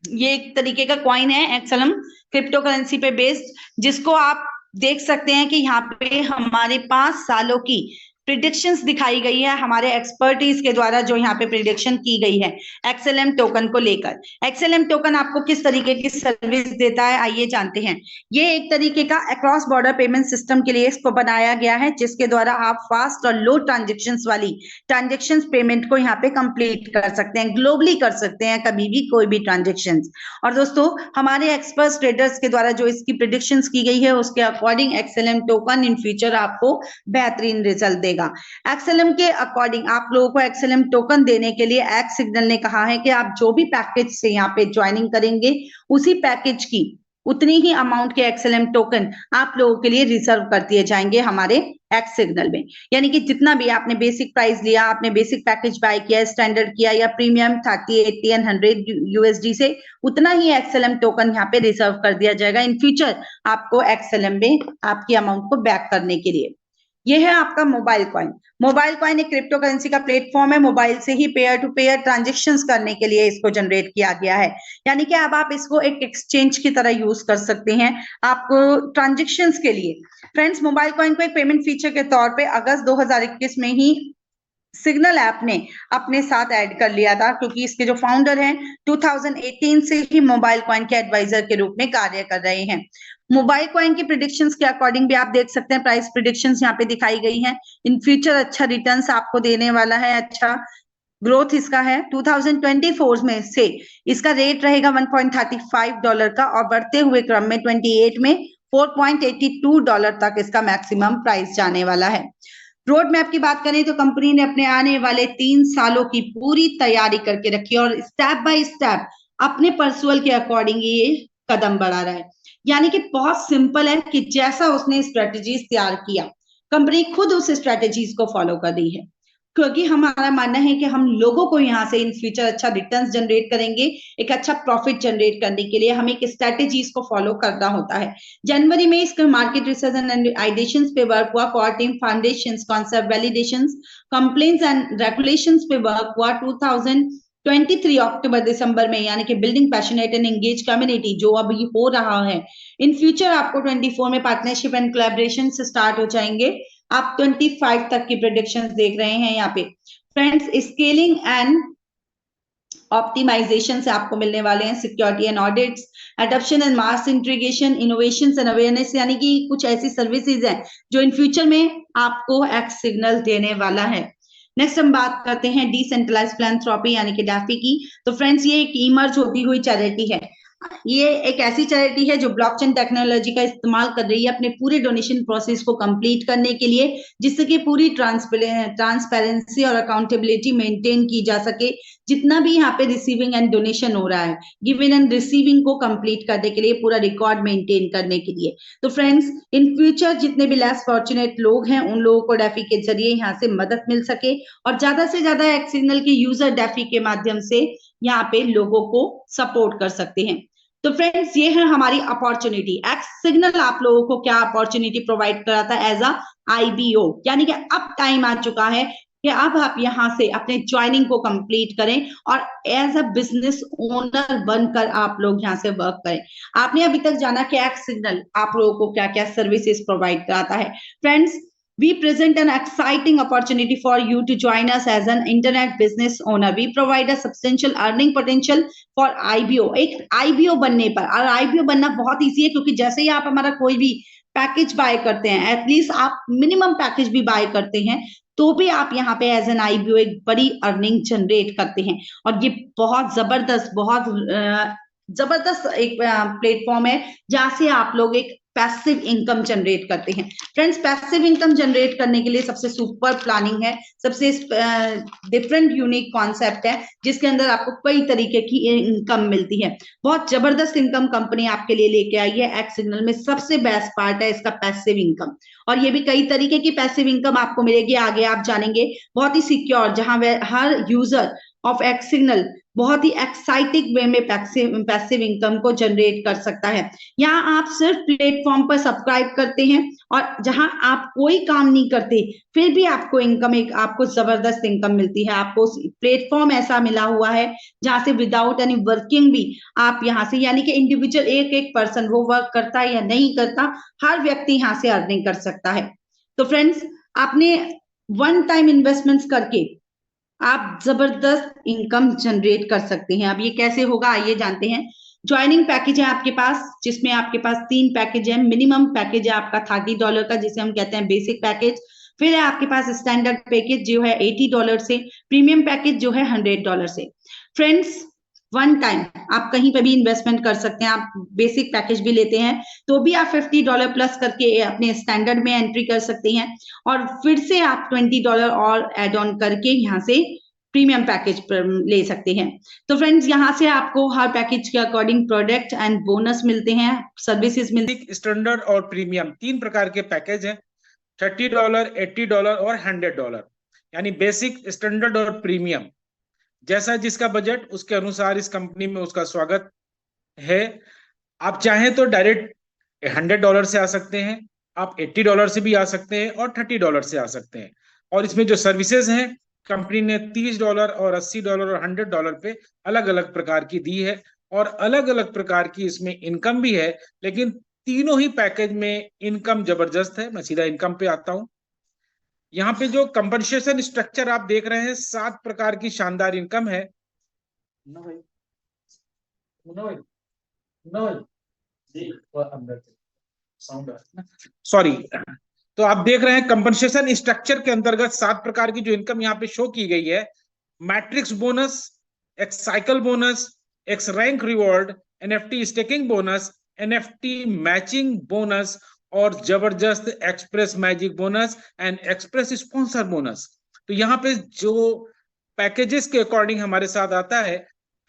ये एक तरीके का कॉइन है एक्सएलएम, क्रिप्टो करेंसी पे बेस्ड, जिसको आप देख सकते हैं कि यहाँ पे हमारे 5 सालों की प्रिडिक्शंस दिखाई गई है हमारे एक्सपर्टीज के द्वारा, जो यहाँ पे प्रिडिक्शन की गई है एक्सएलएम टोकन को लेकर। एक्सएलएम टोकन आपको किस तरीके की सर्विस देता है, आइए जानते हैं। ये एक तरीके का अक्रॉस बॉर्डर पेमेंट सिस्टम के लिए इसको बनाया गया है, जिसके द्वारा आप फास्ट और लो ट्रांजेक्शन्स वाली ट्रांजेक्शन्स पेमेंट को यहाँ पे कंप्लीट कर सकते हैं, ग्लोबली कर सकते हैं, कभी भी कोई भी ट्रांजेक्शन्स। और दोस्तों, हमारे एक्सपर्ट ट्रेडर्स के द्वारा जो इसकी प्रिडिक्शंस की गई है उसके according XLM token in future आपको बेहतरीन रिजल्ट देगा। एक्सएलएम के अकॉर्डिंग आप लोगों को एक्सएलएम टोकन देने के लिए एक्स सिग्नल ने कहा है कि आप जो भी पैकेज से यहाँ पे ज्वाइनिंग करेंगे, उसी पैकेज की उतनी ही अमाउंट के एक्सएलएम टोकन आप लोगों के लिए रिजर्व कर दिए जाएंगे हमारे एक्स सिग्नल में। यानी कि जितना भी आपने बेसिक प्राइस लिया, आपने बेसिक पैकेज बाय किया, स्टैंडर्ड किया या प्रीमियम 30, 80 एंड 100 यूएसडी से, उतना ही एक्सएलएम टोकन यहाँ पे रिजर्व कर दिया जाएगा इन फ्यूचर आपको एक्सएलएम में आपकी अमाउंट को बैक करने के लिए। ये है आपका मोबाइल कॉइन। मोबाइल कॉइन एक क्रिप्टो करेंसी का प्लेटफॉर्म है, मोबाइल से ही पेयर टू पेयर ट्रांजेक्शन्स करने के लिए इसको जनरेट किया गया है। यानी कि अब आप इसको एक एक्सचेंज की तरह यूज कर सकते हैं आपको ट्रांजेक्शन्स के लिए। फ्रेंड्स, मोबाइल कॉइन को एक पेमेंट फीचर के तौर पे अगस्त 2021 में ही सिग्नल ऐप ने अपने साथ ऐड कर लिया था, क्योंकि इसके जो फाउंडर हैं 2018 से ही मोबाइल कॉइन के एडवाइजर के रूप में कार्य कर रहे हैं। मोबाइल कॉइन की प्रिडिक्शंस के अकॉर्डिंग भी आप देख सकते हैं, प्राइस प्रिडिक्शंस यहाँ पे दिखाई गई हैं। इन फ्यूचर अच्छा रिटर्न्स आपको देने वाला है, अच्छा ग्रोथ इसका है। 2024 में से इसका रेट रहेगा $1.35 का, और बढ़ते हुए क्रम में 28 में $4.82 तक इसका मैक्सिमम प्राइस जाने वाला है। रोड मैप की बात करें तो कंपनी ने अपने आने वाले 3 सालों की पूरी तैयारी करके रखी है, और स्टेप बाय स्टेप अपने पर्सुअल के अकॉर्डिंग ये कदम बढ़ा रहा है। यानी कि बहुत सिंपल है कि जैसा उसने स्ट्रेटेजीज तैयार किया, कंपनी खुद उस स्ट्रेटेजीज को फॉलो कर रही है, क्योंकि हमारा मानना है कि हम लोगों को यहाँ से इन फ्यूचर अच्छा रिटर्न्स जनरेट करेंगे, एक अच्छा प्रॉफिट जनरेट करने के लिए हमें एक स्ट्रेटेजीज को फॉलो करना होता है। जनवरी में इसके मार्केट रिसर्च एंड आइडिएशंस पे वर्क हुआ, core team foundations, concept validations, complaints and regulations पे वर्क हुआ। 2023 अक्टूबर दिसंबर में, यानी कि building passionate and engage community जो अभी हो रहा है, इन फ्यूचर आपको 24 में पार्टनरशिप एंड कोलैबोरेशन से स्टार्ट हो जाएंगे। आप 25 तक की प्रेडिक्शंस देख रहे हैं यहाँ पे। फ्रेंड्स, स्केलिंग एंड ऑप्टिमाइजेशन से आपको मिलने वाले हैं, security and audits, adoption and mass integration, innovation and awareness, यानी कि कुछ ऐसी सर्विसेज हैं जो इन फ्यूचर में आपको एक्स सिग्नल देने वाला है। नेक्स्ट हम बात करते हैं डिसेंट्रलाइज्ड फिलैंथ्रोपी यानी कि डैफी की। तो फ्रेंड्स, ये एक इमर्ज होती हुई चैरिटी है। ये एक ऐसी चैरिटी है जो ब्लॉकचेन टेक्नोलॉजी का इस्तेमाल कर रही है अपने पूरे डोनेशन प्रोसेस को कंप्लीट करने के लिए, जिससे कि पूरी ट्रांसपेरेंसी और अकाउंटेबिलिटी मेंटेन की जा सके। जितना भी यहाँ पे रिसीविंग एंड डोनेशन हो रहा है, गिविंग एंड रिसीविंग को कंप्लीट करने के लिए, पूरा रिकॉर्ड मेंटेन करने के लिए। तो फ्रेंड्स, इन फ्यूचर जितने भी लेस फॉर्चुनेट लोग हैं, उन लोगों को डैफी के जरिए यहाँ से मदद मिल सके और ज्यादा से ज्यादा एक्स सिग्नल के यूजर डैफी के माध्यम से यहाँ पे लोगों को सपोर्ट कर सकते हैं। तो फ्रेंड्स, ये है हमारी अपॉर्चुनिटी। एक्स सिग्नल आप लोगों को क्या अपॉर्चुनिटी प्रोवाइड कराता है एज अ IBO, यानी कि अब टाइम आ चुका है कि अब आप यहाँ से अपने ज्वाइनिंग को कंप्लीट करें और एज अ बिजनेस ओनर बनकर आप लोग यहाँ से वर्क करें। आपने अभी तक जाना कि एक्स सिग्नल आप लोगों को क्या क्या सर्विसेज प्रोवाइड कराता है। Friends, we present an exciting opportunity for you to join us as an internet business owner. We provide a substantial earning potential for IBO. एक IBO बनने पर, और IBO बनना बहुत ईजी है क्योंकि जैसे ही आप हमारा कोई भी पैकेज बाय करते हैं, एटलीस्ट आप मिनिमम पैकेज भी बाय करते हैं, तो भी आप यहाँ पे एज एन IBO एक बड़ी अर्निंग जनरेट करते हैं। और ये बहुत जबरदस्त एक प्लेटफॉर्म है जहां से आप लोग एक पैसिव इनकम जनरेट करते हैं। फ्रेंड्स, पैसिव इनकम जनरेट करने के लिए सबसे सुपर प्लानिंग है, सबसे डिफरेंट यूनिक कॉन्सेप्ट है, जिसके अंदर आपको कई तरीके की इनकम मिलती है। बहुत जबरदस्त इनकम कंपनी आपके लिए लेके आई है। एक्स सिग्नल में सबसे बेस्ट पार्ट है इसका पैसिव इनकम, और ये भी कई तरीके की पैसिव इनकम आपको मिलेगी, आगे आप जानेंगे। बहुत ही सिक्योर, जहां हर यूजर ऑफ एक्स सिग्नल बहुत ही एक्साइटिंग वे में पैसिव इनकम को जनरेट कर सकता है। यहाँ आप सिर्फ प्लेटफॉर्म पर सब्सक्राइब करते हैं और जहां आप कोई काम नहीं करते, फिर भी आपको इनकम, एक आपको जबरदस्त इनकम मिलती है। आपको प्लेटफॉर्म ऐसा मिला हुआ है जहां से विदाउट एनी वर्किंग भी आप यहाँ से, यानी कि इंडिविजुअल एक एक पर्सन वो वर्क करता है या नहीं करता, हर व्यक्ति यहाँ से अर्निंग कर सकता है। तो फ्रेंड्स, आपने वन टाइम इन्वेस्टमेंट्स करके आप जबरदस्त इनकम जनरेट कर सकते हैं। अब ये कैसे होगा, आइए जानते हैं। ज्वाइनिंग पैकेज है आपके पास, जिसमें आपके पास 3 पैकेज है। मिनिमम पैकेज है आपका $30 का, जिसे हम कहते हैं बेसिक पैकेज। फिर है आपके पास स्टैंडर्ड पैकेज जो है $80 से, प्रीमियम पैकेज जो है $100 से। फ्रेंड्स, वन टाइम आप कहीं पे भी इन्वेस्टमेंट कर सकते हैं। आप बेसिक पैकेज भी लेते हैं तो भी आप $50 प्लस करके अपने स्टैंडर्ड में एंट्री कर सकते हैं, और फिर से आप $20 और एड ऑन करके यहाँ से प्रीमियम पैकेज पर ले सकते हैं। तो फ्रेंड्स, यहाँ से आपको हर पैकेज के अकॉर्डिंग प्रोडक्ट एंड बोनस मिलते हैं, सर्विसेज मिलते हैं। स्टैंडर्ड और प्रीमियम 3 प्रकार के पैकेज हैं, $30, $80 और $100, यानी बेसिक, स्टैंडर्ड और प्रीमियम। जैसा जिसका बजट, उसके अनुसार इस कंपनी में उसका स्वागत है। आप चाहें तो डायरेक्ट $100 से आ सकते हैं, आप $80 से भी आ सकते हैं और $30 से आ सकते हैं। और इसमें जो सर्विसेज हैं, कंपनी ने $30 और $80 और $100 पे अलग अलग प्रकार की दी है, और अलग अलग प्रकार की इसमें इनकम भी है। लेकिन तीनों ही पैकेज में इनकम जबरदस्त है। मैं सीधा इनकम पे आता हूं। यहाँ पे जो कंपनसेशन स्ट्रक्चर आप देख रहे हैं, 7 प्रकार की शानदार इनकम है। सॉरी, तो आप देख रहे हैं कंपनसेशन स्ट्रक्चर के अंतर्गत 7 प्रकार की जो इनकम यहाँ पे शो की गई है। Matrix bonus, x cycle bonus, x rank reward, NFT staking bonus, NFT matching bonus और जबरदस्त express magic bonus and express sponsor bonus. तो यहाँ पे जो पैकेजेस के अकॉर्डिंग हमारे साथ आता है,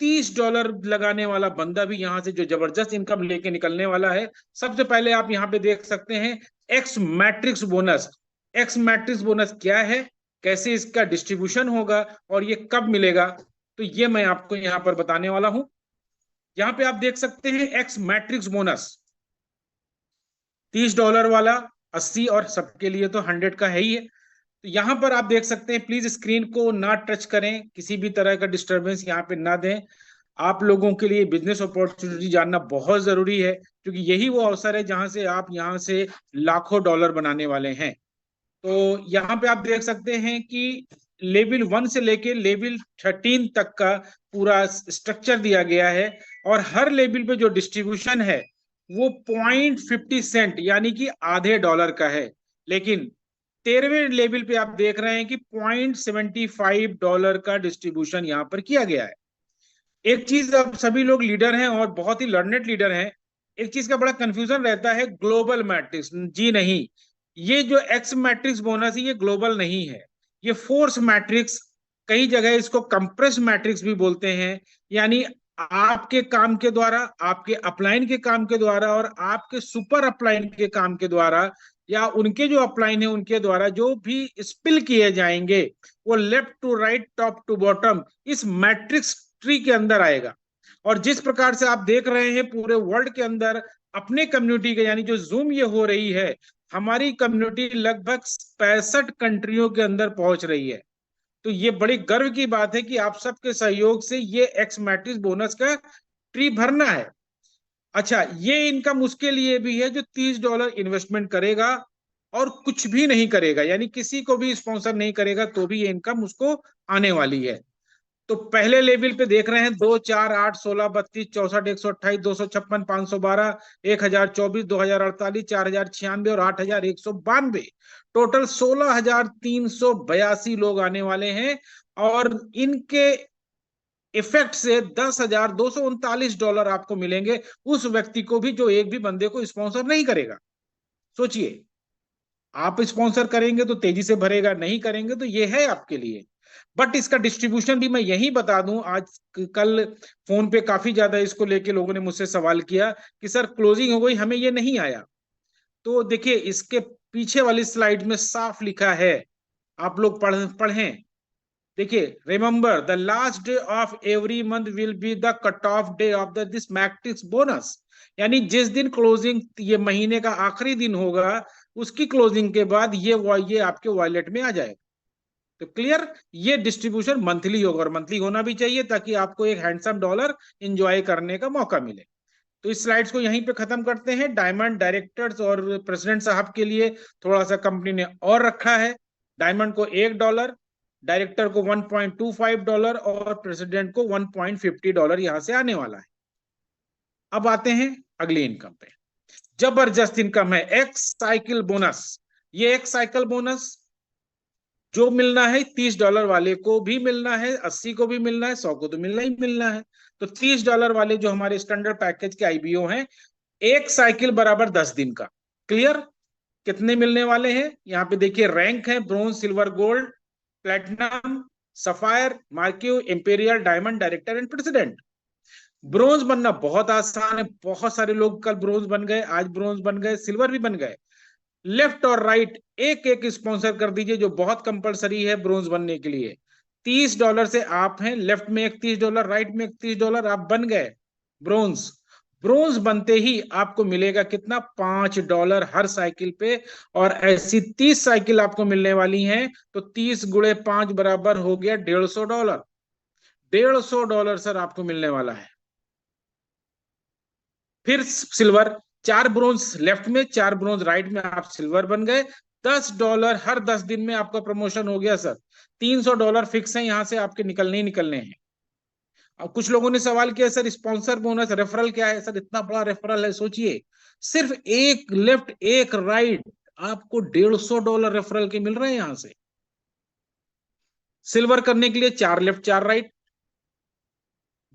$30 लगाने वाला बंदा भी यहाँ से जो जबरदस्त इनकम लेके निकलने वाला है। सबसे पहले आप यहाँ पे देख सकते हैं x matrix bonus. X matrix bonus क्या है, कैसे इसका डिस्ट्रीब्यूशन होगा और ये कब मिलेगा, तो ये मैं आपको यहाँ पर बताने वाला हूं। यहाँ पे आप देख सकते हैं एक्स मैट्रिक्स बोनस $30 वाला, 80 और सबके लिए तो 100 का है ही है। तो यहाँ पर आप देख सकते हैं, प्लीज स्क्रीन को ना टच करें, किसी भी तरह का डिस्टरबेंस यहाँ पे ना दें। आप लोगों के लिए बिजनेस अपॉर्चुनिटी जानना बहुत जरूरी है, क्योंकि यही वो अवसर है जहां से आप यहाँ से लाखों डॉलर बनाने वाले हैं। तो यहाँ पे आप देख सकते हैं कि लेवल 1 से लेके लेवल 13 तक का पूरा स्ट्रक्चर दिया गया है, और हर लेवल पे जो डिस्ट्रीब्यूशन है वो 0.50 सेंट यानी कि आधे डॉलर का है। लेकिन 13वें लेवल पे आप देख रहे हैं कि 0.75 डॉलर का डिस्ट्रीब्यूशन यहां पर किया गया है। एक चीज, अब सभी लोग लीडर हैं और बहुत ही लर्नेड लीडर हैं, एक चीज का बड़ा कंफ्यूजन रहता है, ग्लोबल मैट्रिक्स। जी नहीं, ये जो एक्स मैट्रिक्स बोनस है ये ग्लोबल नहीं है, ये फोर्स मैट्रिक्स, कई जगह इसको कंप्रेस मैट्रिक्स भी बोलते हैं। यानी आपके काम के द्वारा, आपके अपलाइन के काम के द्वारा और आपके सुपर अपलाइन के काम के द्वारा, या उनके जो अपलाइन है उनके द्वारा जो भी स्पिल किए जाएंगे वो left to right, top to bottom इस मैट्रिक्स ट्री के अंदर आएगा। और जिस प्रकार से आप देख रहे हैं पूरे वर्ल्ड के अंदर अपने कम्युनिटी के, यानी जो जूम ये हो रही है, हमारी कम्युनिटी लगभग 65 कंट्रियों के अंदर पहुंच रही है। तो ये बड़ी गर्व की बात है कि आप सबके सहयोग से ये एक्स मैट्रिक्स बोनस का ट्री भरना है। अच्छा, ये इनकम उसके लिए भी है जो $30 इन्वेस्टमेंट करेगा और कुछ भी नहीं करेगा, यानी किसी को भी स्पॉन्सर नहीं करेगा तो भी ये इनकम उसको आने वाली है। तो पहले लेवल पे देख रहे हैं 2, 4, 8, 16, 32, 64, 128, 256, 512, 1024, 2048, 4096 और 8192, टोटल 16,382 लोग आने वाले हैं। और इनके इफेक्ट से $10,239 आपको मिलेंगे, उस व्यक्ति को भी जो एक भी बंदे को स्पॉन्सर नहीं करेगा। सोचिए, आप स्पॉन्सर करेंगे तो तेजी से भरेगा, नहीं करेंगे तो ये है आपके लिए। बट इसका डिस्ट्रीब्यूशन भी मैं यही बता दूं, आज कल फोन पे काफी ज्यादा इसको लेके लोगों ने मुझसे सवाल किया कि सर क्लोजिंग हो गई, हमें ये नहीं आया। तो देखिए, इसके पीछे वाली स्लाइड में साफ लिखा है, आप लोग पढ़ें। देखिए, remember the last day of every month will be the cut off day of this matrix bonus. यानी जिस दिन क्लोजिंग, ये महीने का आखिरी दिन होगा, उसकी क्लोजिंग के बाद ये आपके वॉलेट में आ जाएगा। तो क्लियर, ये डिस्ट्रीब्यूशन मंथली होगा, और मंथली होना भी चाहिए ताकि आपको एक हैंडसम डॉलर एंजॉय करने का मौका मिले। तो इस स्लाइड्स को यहीं पे खत्म करते हैं। डायमंड डायरेक्टर्स और प्रेसिडेंट साहब के लिए थोड़ा सा कंपनी ने और रखा है, डायमंड को $1, डायरेक्टर को $1.25 और प्रेसिडेंट को $1.50 यहां से आने वाला है। अब आते हैं अगली इनकम पे। जबरदस्त इनकम है, एक्स साइकिल बोनस। ये एक्स साइकिल बोनस जो मिलना है $30 वाले को भी मिलना है, 80 को भी मिलना है, 100 को तो मिलना ही मिलना है। तो $30 वाले जो हमारे स्टैंडर्ड पैकेज के आईबीओ हैं, एक साइकिल बराबर 10 दिन का। क्लियर, कितने मिलने वाले हैं यहाँ पे देखिए, रैंक है bronze, silver, gold, platinum, sapphire, marquee, imperial, diamond, director and president. Bronze बनना बहुत आसान है, बहुत सारे लोग कल ब्रोंज बन गए, आज ब्रोंज बन गए, सिल्वर भी बन गए। लेफ्ट और राइट एक एक स्पॉन्सर कर दीजिए, जो बहुत कंपलसरी है ब्रोंज बनने के लिए। $30 से आप हैं, लेफ्ट में एक $30, राइट में एक $30, आप बन गए ब्रोंज। ब्रोंज बनते ही आपको मिलेगा कितना, $5 हर साइकिल पे, और ऐसी 30 साइकिल आपको मिलने वाली हैं। तो 30 गुणे 5 बराबर हो गया $150। $150 सर आपको मिलने वाला है। फिर सिल्वर, 4 ब्रोंज लेफ्ट में, 4 ब्रोंज राइट में, आप सिल्वर बन गए। $10 हर 10 दिन में आपका प्रमोशन हो गया सर। $300 फिक्स है, यहां से आपके निकलने ही निकलने हैं। अब कुछ लोगों ने सवाल किया सर स्पॉन्सर बोनस रेफरल क्या है, सर इतना बड़ा रेफरल है, सोचिए सिर्फ एक लेफ्ट एक राइट आपको $150 रेफरल के मिल रहे हैं यहां से। सिल्वर करने के लिए 4 लेफ्ट 4 राइट,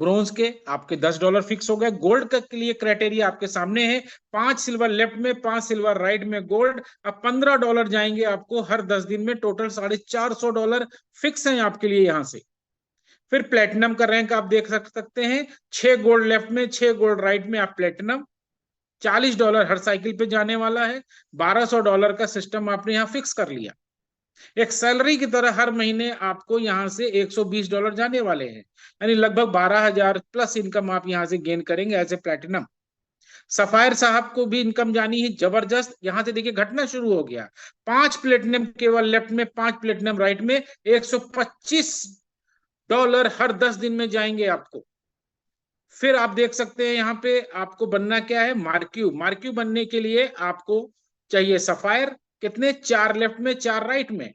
ब्रोंज के आपके $10 फिक्स हो गए। गोल्ड के लिए क्राइटेरिया आपके सामने है, 5 सिल्वर लेफ्ट में, 5 सिल्वर राइट में गोल्ड। अब $15 जाएंगे आपको हर 10 दिन में, टोटल $450 फिक्स है आपके लिए यहां से। फिर प्लेटिनम का रैंक आप देख सकते हैं, 6 गोल्ड लेफ्ट में, 6 गोल्ड राइट में, आप प्लेटिनम। $40 हर साइकिल पे जाने वाला है। $1200 का सिस्टम आपने यहाँ फिक्स कर लिया। एक सैलरी की तरह हर महीने आपको यहां से $120 जाने वाले हैं, यानी लगभग 12,000 प्लस इनकम आप यहां से गेन करेंगे एज ए प्लेटिनम। सफायर साहब को भी इनकम जानी है जबरदस्त, यहां से देखिए घटना शुरू हो गया। 5 प्लेटिनम केवल लेफ्ट में, 5 प्लेटिनम राइट में, $125 हर 10 दिन में जाएंगे आपको। फिर आप देख सकते हैं यहाँ पे आपको बनना क्या है, मार्क्यू। मार्क्यू बनने के लिए आपको चाहिए सफायर, कितने, 4 लेफ्ट में 4 राइट में।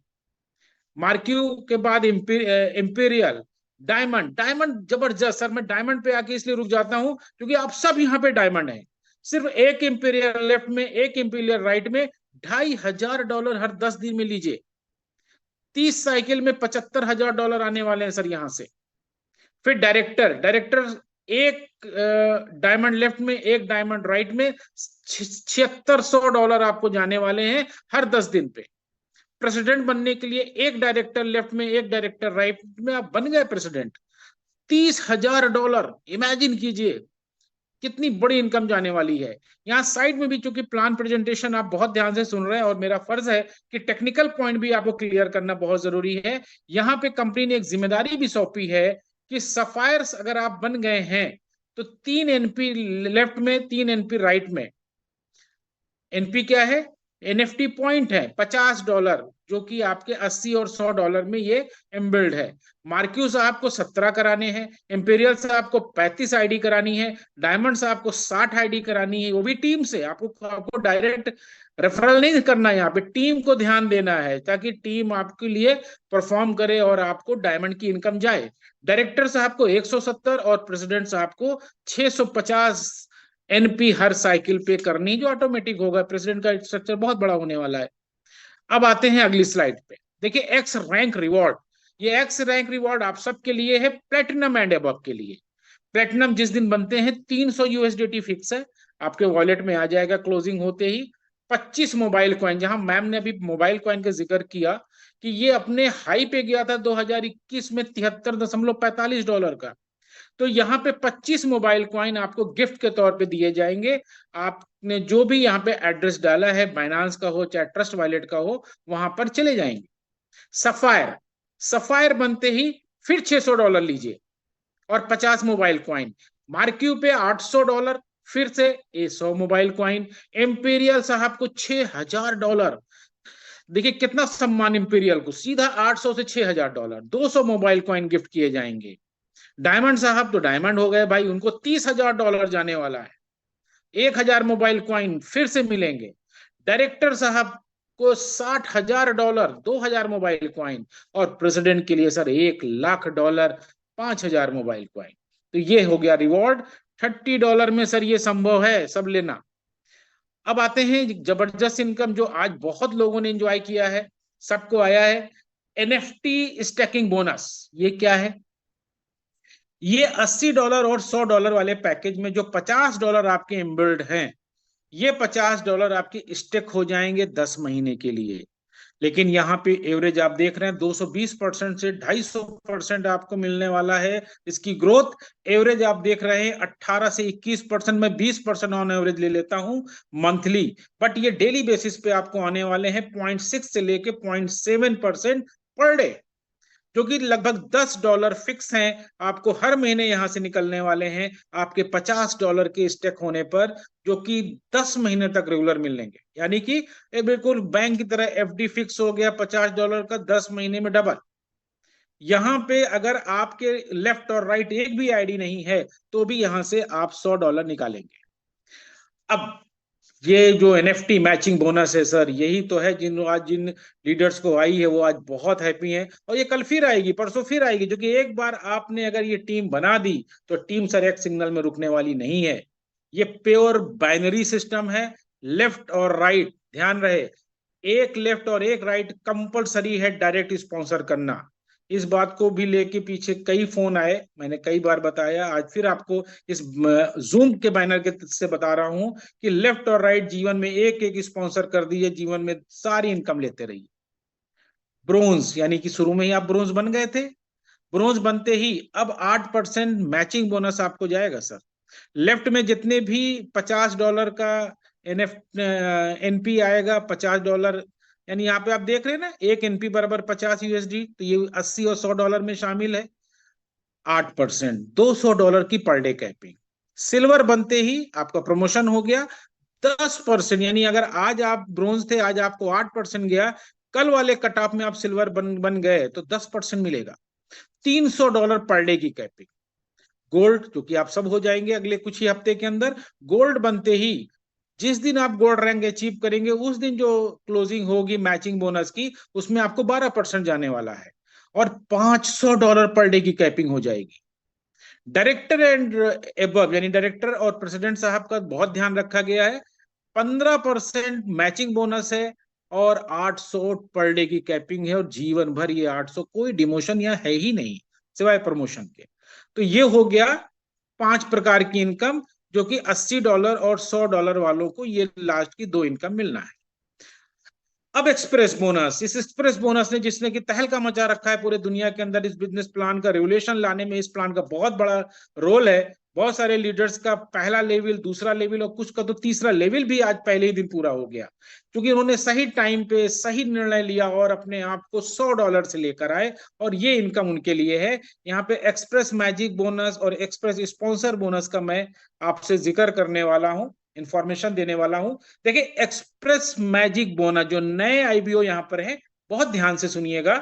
मार्क्यू के बाद इंपीरियल, डायमंड। डायमंड जबरदस्त सर, मैं डायमंड पे आके इसलिए रुक जाता हूं क्योंकि आप सब यहाँ पे डायमंड है। सिर्फ एक इंपीरियल लेफ्ट में, एक इंपीरियल राइट में, $2,500 हर 10 दिन में लीजिए। 30 साइकिल में $75,000 आने वाले हैं सर यहां से। फिर डायरेक्टर, एक डायमंड लेफ्ट में, एक डायमंड राइट में, $7,600 आपको जाने वाले हैं हर 10 दिन पे। प्रेसिडेंट बनने के लिए एक डायरेक्टर लेफ्ट में, एक डायरेक्टर राइट में, आप बन गए प्रेसिडेंट। $30,000, इमेजिन कीजिए कितनी बड़ी इनकम जाने वाली है। यहाँ साइड में भी चूंकि प्लान प्रेजेंटेशन आप बहुत ध्यान से सुन रहे हैं और मेरा फर्ज है कि टेक्निकल पॉइंट भी आपको क्लियर करना बहुत जरूरी है। यहाँ पे कंपनी ने एक जिम्मेदारी भी सौंपी है कि सफायर्स अगर आप बन गए हैं तो 3 एनपी लेफ्ट में, 3 एनपी राइट में। एनपी क्या है? एनएफटी पॉइंट है $50, जो कि आपके 80 और $100 में ये एम्बिल्ड है। मार्क्यू साहब को 17 कराने हैं, इंपीरियल साहब को 35 आईडी करानी है, डायमंड साहब को 60 आईडी करानी है, वो भी टीम से। आपको डायरेक्ट रेफरल नहीं करना है, यहाँ पे टीम को ध्यान देना है ताकि टीम आपके लिए परफॉर्म करे और आपको डायमंड की इनकम जाए। डायरेक्टर साहब को 170 और प्रेसिडेंट साहब को 650 एनपी हर साइकिल पे करनी, जो ऑटोमेटिक होगा। प्रेसिडेंट का स्ट्रक्चर बहुत बड़ा होने वाला है। अब आते हैं अगली स्लाइड पे। देखिए एक्स रैंक रिवॉर्ड, ये एक्स रैंक रिवॉर्ड आप सबके लिए है, प्लेटिनम एंड अबव के लिए। प्लेटिनम जिस दिन बनते हैं $300 फिक्स है, आपके वॉलेट में आ जाएगा क्लोजिंग होते ही। 25 मोबाइल कॉइन, जहां मैम ने अभी मोबाइल कॉइन का जिक्र किया कि ये अपने हाई पे गया था 2021 में $73.45 का, तो यहाँ पे 25 मोबाइल कॉइन आपको गिफ्ट के तौर पे दिए जाएंगे। आपने जो भी यहाँ पे एड्रेस डाला है, बाइनांस का हो चाहे ट्रस्ट वॉलेट का हो, वहां पर चले जाएंगे। सफायर, सफायर बनते ही फिर $600 लीजिए और 50 मोबाइल कॉइन। मार्क्यू पे $800, फिर से 100 मोबाइल कॉइन। इंपीरियल साहब को $6,000, देखिए कितना सम्मान इंपीरियल को, सीधा 800 से $6,000, 200 मोबाइल कॉइन गिफ्ट किए जाएंगे। डायमंड साहब तो डायमंड हो गए भाई, उनको $30,000 जाने वाला है, 1,000 मोबाइल कॉइन फिर से मिलेंगे। डायरेक्टर साहब को $60,000, 2,000 मोबाइल कॉइन। और प्रेसिडेंट के लिए सर $1,00,000, 5,000 मोबाइल कॉइन। तो ये हो गया रिवॉर्ड। $30 में सर ये संभव है सब लेना। अब आते हैं जबरदस्त इनकम जो आज बहुत लोगों ने एंजॉय किया है, सबको आया है, एनएफटी स्टैकिंग बोनस। ये क्या है? ये $80 और $100 वाले पैकेज में जो $50 आपके इनबिल्ड हैं, ये $50 आपके स्टेक हो जाएंगे 10 महीने के लिए। लेकिन यहाँ पे एवरेज आप देख रहे हैं 220% से 250% आपको मिलने वाला है इसकी ग्रोथ। एवरेज आप देख रहे हैं 18 से 21%, मैं 20% ऑन एवरेज ले लेता हूं मंथली, बट ये डेली बेसिस पे आपको आने वाले हैं 0.6 से लेके 0.7% पर डे, जो कि लगभग $10 फिक्स हैं, आपको हर महीने यहां से निकलने वाले हैं आपके $50 के स्टेक होने पर, जो कि 10 महीने तक रेगुलर मिलेंगे। यानी कि बिल्कुल बैंक की तरह एफडी फिक्स हो गया $50 का, 10 महीने में डबल। यहां पे अगर आपके लेफ्ट और राइट एक भी आईडी नहीं है तो भी यहां से आप $100 निकालेंगे। अब ये जो एनएफटी मैचिंग बोनस है सर, यही तो है जिन लीडर्स को आई है वो आज बहुत हैप्पी हैं, और ये कल फिर आएगी, परसों फिर आएगी, जो कि एक बार आपने अगर ये टीम बना दी तो टीम सर एक सिग्नल में रुकने वाली नहीं है। ये प्योर बाइनरी सिस्टम है, लेफ्ट और राइट, ध्यान रहे, एक लेफ्ट और एक राइट कंपलसरी है डायरेक्ट स्पॉन्सर करना। इस बात को भी लेके पीछे कई फोन आए, मैंने कई बार बताया, आज फिर आपको इस जूम के बैनर के से बता रहा हूं कि लेफ्ट और राइट जीवन में एक एक स्पॉन्सर कर दिए, जीवन में सारी इनकम लेते रहिए। ब्रोंज, यानी कि शुरू में ही आप ब्रोंज बन गए थे, ब्रोंज बनते ही अब 8% मैचिंग बोनस आपको जाएगा सर। लेफ्ट में जितने भी $50 का एनपी आएगा, $50, यानी यहाँ पे आप देख रहे हैं ना, एक एनपी बराबर $50, तो ये 80 और $100 में शामिल है। 8%, $200 की पर डे कैपिंग। सिल्वर बनते ही आपका प्रमोशन हो गया 10%, यानी अगर आज आप ब्रोंज थे, आज आपको 8% गया, कल वाले कट ऑफ में आप सिल्वर बन गए तो 10% मिलेगा। $300 पर डे की कैपिंग। गोल्ड, क्योंकि आप सब हो जाएंगे अगले कुछ ही हफ्ते के अंदर, गोल्ड बनते ही जिस दिन आप गोल्ड रैंक अचीव करेंगे उस दिन जो क्लोजिंग होगी मैचिंग बोनस की, उसमें आपको 12% जाने वाला है और $500 पर डे की कैपिंग हो जाएगी। डायरेक्टर एंड एबव यानी डायरेक्टर और प्रेसिडेंट साहब का बहुत ध्यान रखा गया है। 15% मैचिंग बोनस है और 800 पर डे की कैपिंग है और जीवन भर ये 800, कोई डिमोशन यहाँ है ही नहीं सिवाय प्रमोशन के। तो ये हो गया 5 प्रकार की इनकम, जो कि $80 और $100 वालों को ये लास्ट की 2 इनकम मिलना है। अब एक्सप्रेस बोनस, इस एक्सप्रेस बोनस ने जिसने कि तहलका मचा रखा है पूरे दुनिया के अंदर, इस बिजनेस प्लान का रेगुलेशन लाने में इस प्लान का बहुत बड़ा रोल है। बहुत सारे लीडर्स का पहला लेवल, दूसरा लेवल और कुछ का तो तीसरा लेवल भी आज पहले ही दिन पूरा हो गया, क्योंकि उन्होंने सही टाइम पे सही निर्णय लिया और अपने आप को $100 से लेकर आए और ये इनकम उनके लिए है। यहाँ पे एक्सप्रेस मैजिक बोनस और एक्सप्रेस स्पॉन्सर बोनस का मैं आपसे जिक्र करने वाला हूं, इंफॉर्मेशन देने वाला हूं। देखिए, एक्सप्रेस मैजिक बोनस जो नए आईबीओ यहां पर है, बहुत ध्यान से सुनिएगा।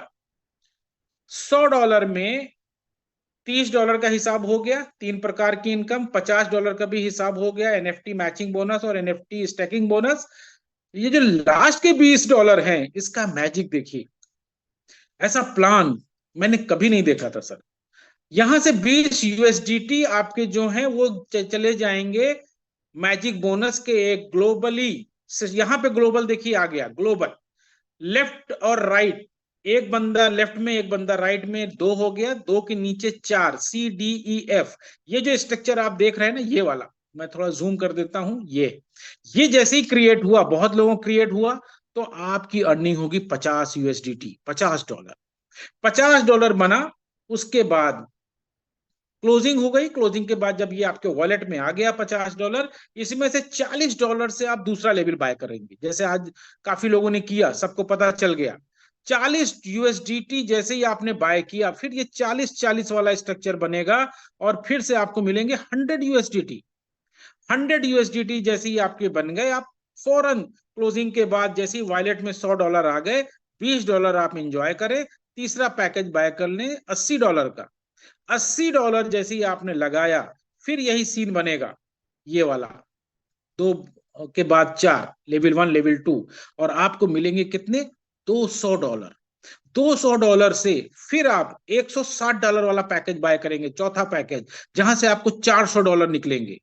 $100 में $30 का हिसाब हो गया, 3 प्रकार की इनकम। $50 का भी हिसाब हो गया, एनएफटी मैचिंग बोनस और एनएफटी स्टैकिंग बोनस। ये जो लास्ट के $20 हैं, इसका मैजिक देखिए, ऐसा प्लान मैंने कभी नहीं देखा था सर। यहां से 20 USDT आपके जो हैं वो चले जाएंगे मैजिक बोनस के एक ग्लोबली। यहां पे ग्लोबल देखिए आ गया, ग्लोबल लेफ्ट और राइट, एक बंदा लेफ्ट में एक बंदा राइट में, 2 हो गया, 2 के नीचे 4, CDEF। ये जो स्ट्रक्चर आप देख रहे हैं ना, ये वाला मैं थोड़ा जूम कर देता हूं। ये जैसे ही क्रिएट हुआ, बहुत लोगों क्रिएट हुआ, तो आपकी अर्निंग होगी 50 USDT, $50। $50 बना, उसके बाद क्लोजिंग हो गई। क्लोजिंग के बाद जब ये आपके वॉलेट में आ गया $50, इसमें से $40 से आप दूसरा लेवल बाय करेंगे, जैसे आज काफी लोगों ने किया, सबको पता चल गया। 40 USDT जैसे ही आपने बाय किया, फिर ये 40-40 वाला स्ट्रक्चर बनेगा और फिर से आपको मिलेंगे 100 USDT। 100 USDT जैसे ही आपके बन गए, आप फौरन क्लोजिंग के बाद जैसे ही वॉलेट में $100 आ गए, $20 आप इंजॉय करें, तीसरा पैकेज बाय कर लें $80 का। $80 जैसे ही आपने लगाया, फिर यही सीन बनेगा, ये वाला 2 के बाद 4, लेवल 1 लेवल 2, और आपको मिलेंगे कितने, $200। $200 से फिर आप $160 वाला पैकेज बाय करेंगे, चौथा पैकेज, जहां से आपको $400 निकलेंगे।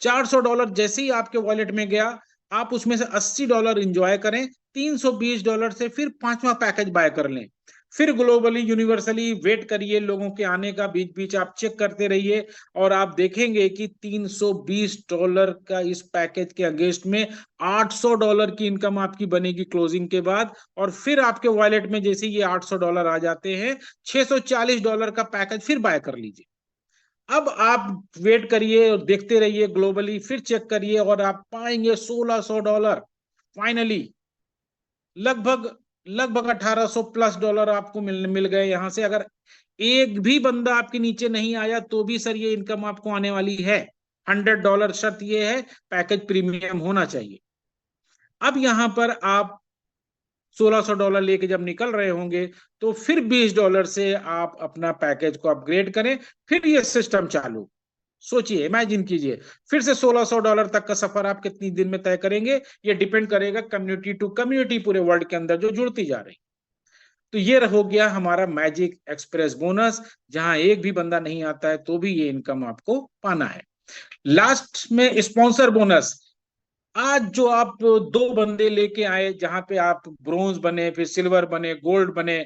$400 जैसे ही आपके वॉलेट में गया, आप उसमें से $80 इंजॉय करें, $320 से फिर 5वां पैकेज बाय कर लें। फिर ग्लोबली यूनिवर्सली वेट करिए लोगों के आने का, बीच बीच आप चेक करते रहिए और आप देखेंगे कि $320 का इस पैकेज के अगेंस्ट में $800 की इनकम आपकी बनेगी क्लोजिंग के बाद। और फिर आपके वॉलेट में जैसे ये $800 आ जाते हैं, $640 का पैकेज फिर बाय कर लीजिए। अब आप वेट करिए और देखते रहिए ग्लोबली, फिर चेक करिए और आप पाएंगे $1600। फाइनली लगभग $1800+ आपको मिल गए यहां से। अगर एक भी बंदा आपके नीचे नहीं आया तो भी सर ये इनकम आपको आने वाली है। $100 शर्त ये है, पैकेज प्रीमियम होना चाहिए। अब यहां पर आप $1600 लेके जब निकल रहे होंगे, तो फिर $20 से आप अपना पैकेज को अपग्रेड करें, फिर ये सिस्टम चालू। सोचिए, इमेजिन कीजिए, फिर से $1600 तक का सफर आप कितनी दिन में तय करेंगे, ये डिपेंड करेगा कम्युनिटी टू कम्युनिटी पूरे वर्ल्ड के अंदर जो जुड़ती जा रही। तो ये हो गया हमारा मैजिक एक्सप्रेस बोनस, जहां एक भी बंदा नहीं आता है तो भी ये इनकम आपको पाना है। लास्ट में स्पॉन्सर बोनस। आज जो आप 2 बंदे लेके आए, जहां पे आप ब्रोंज बने, फिर सिल्वर बने, गोल्ड बने,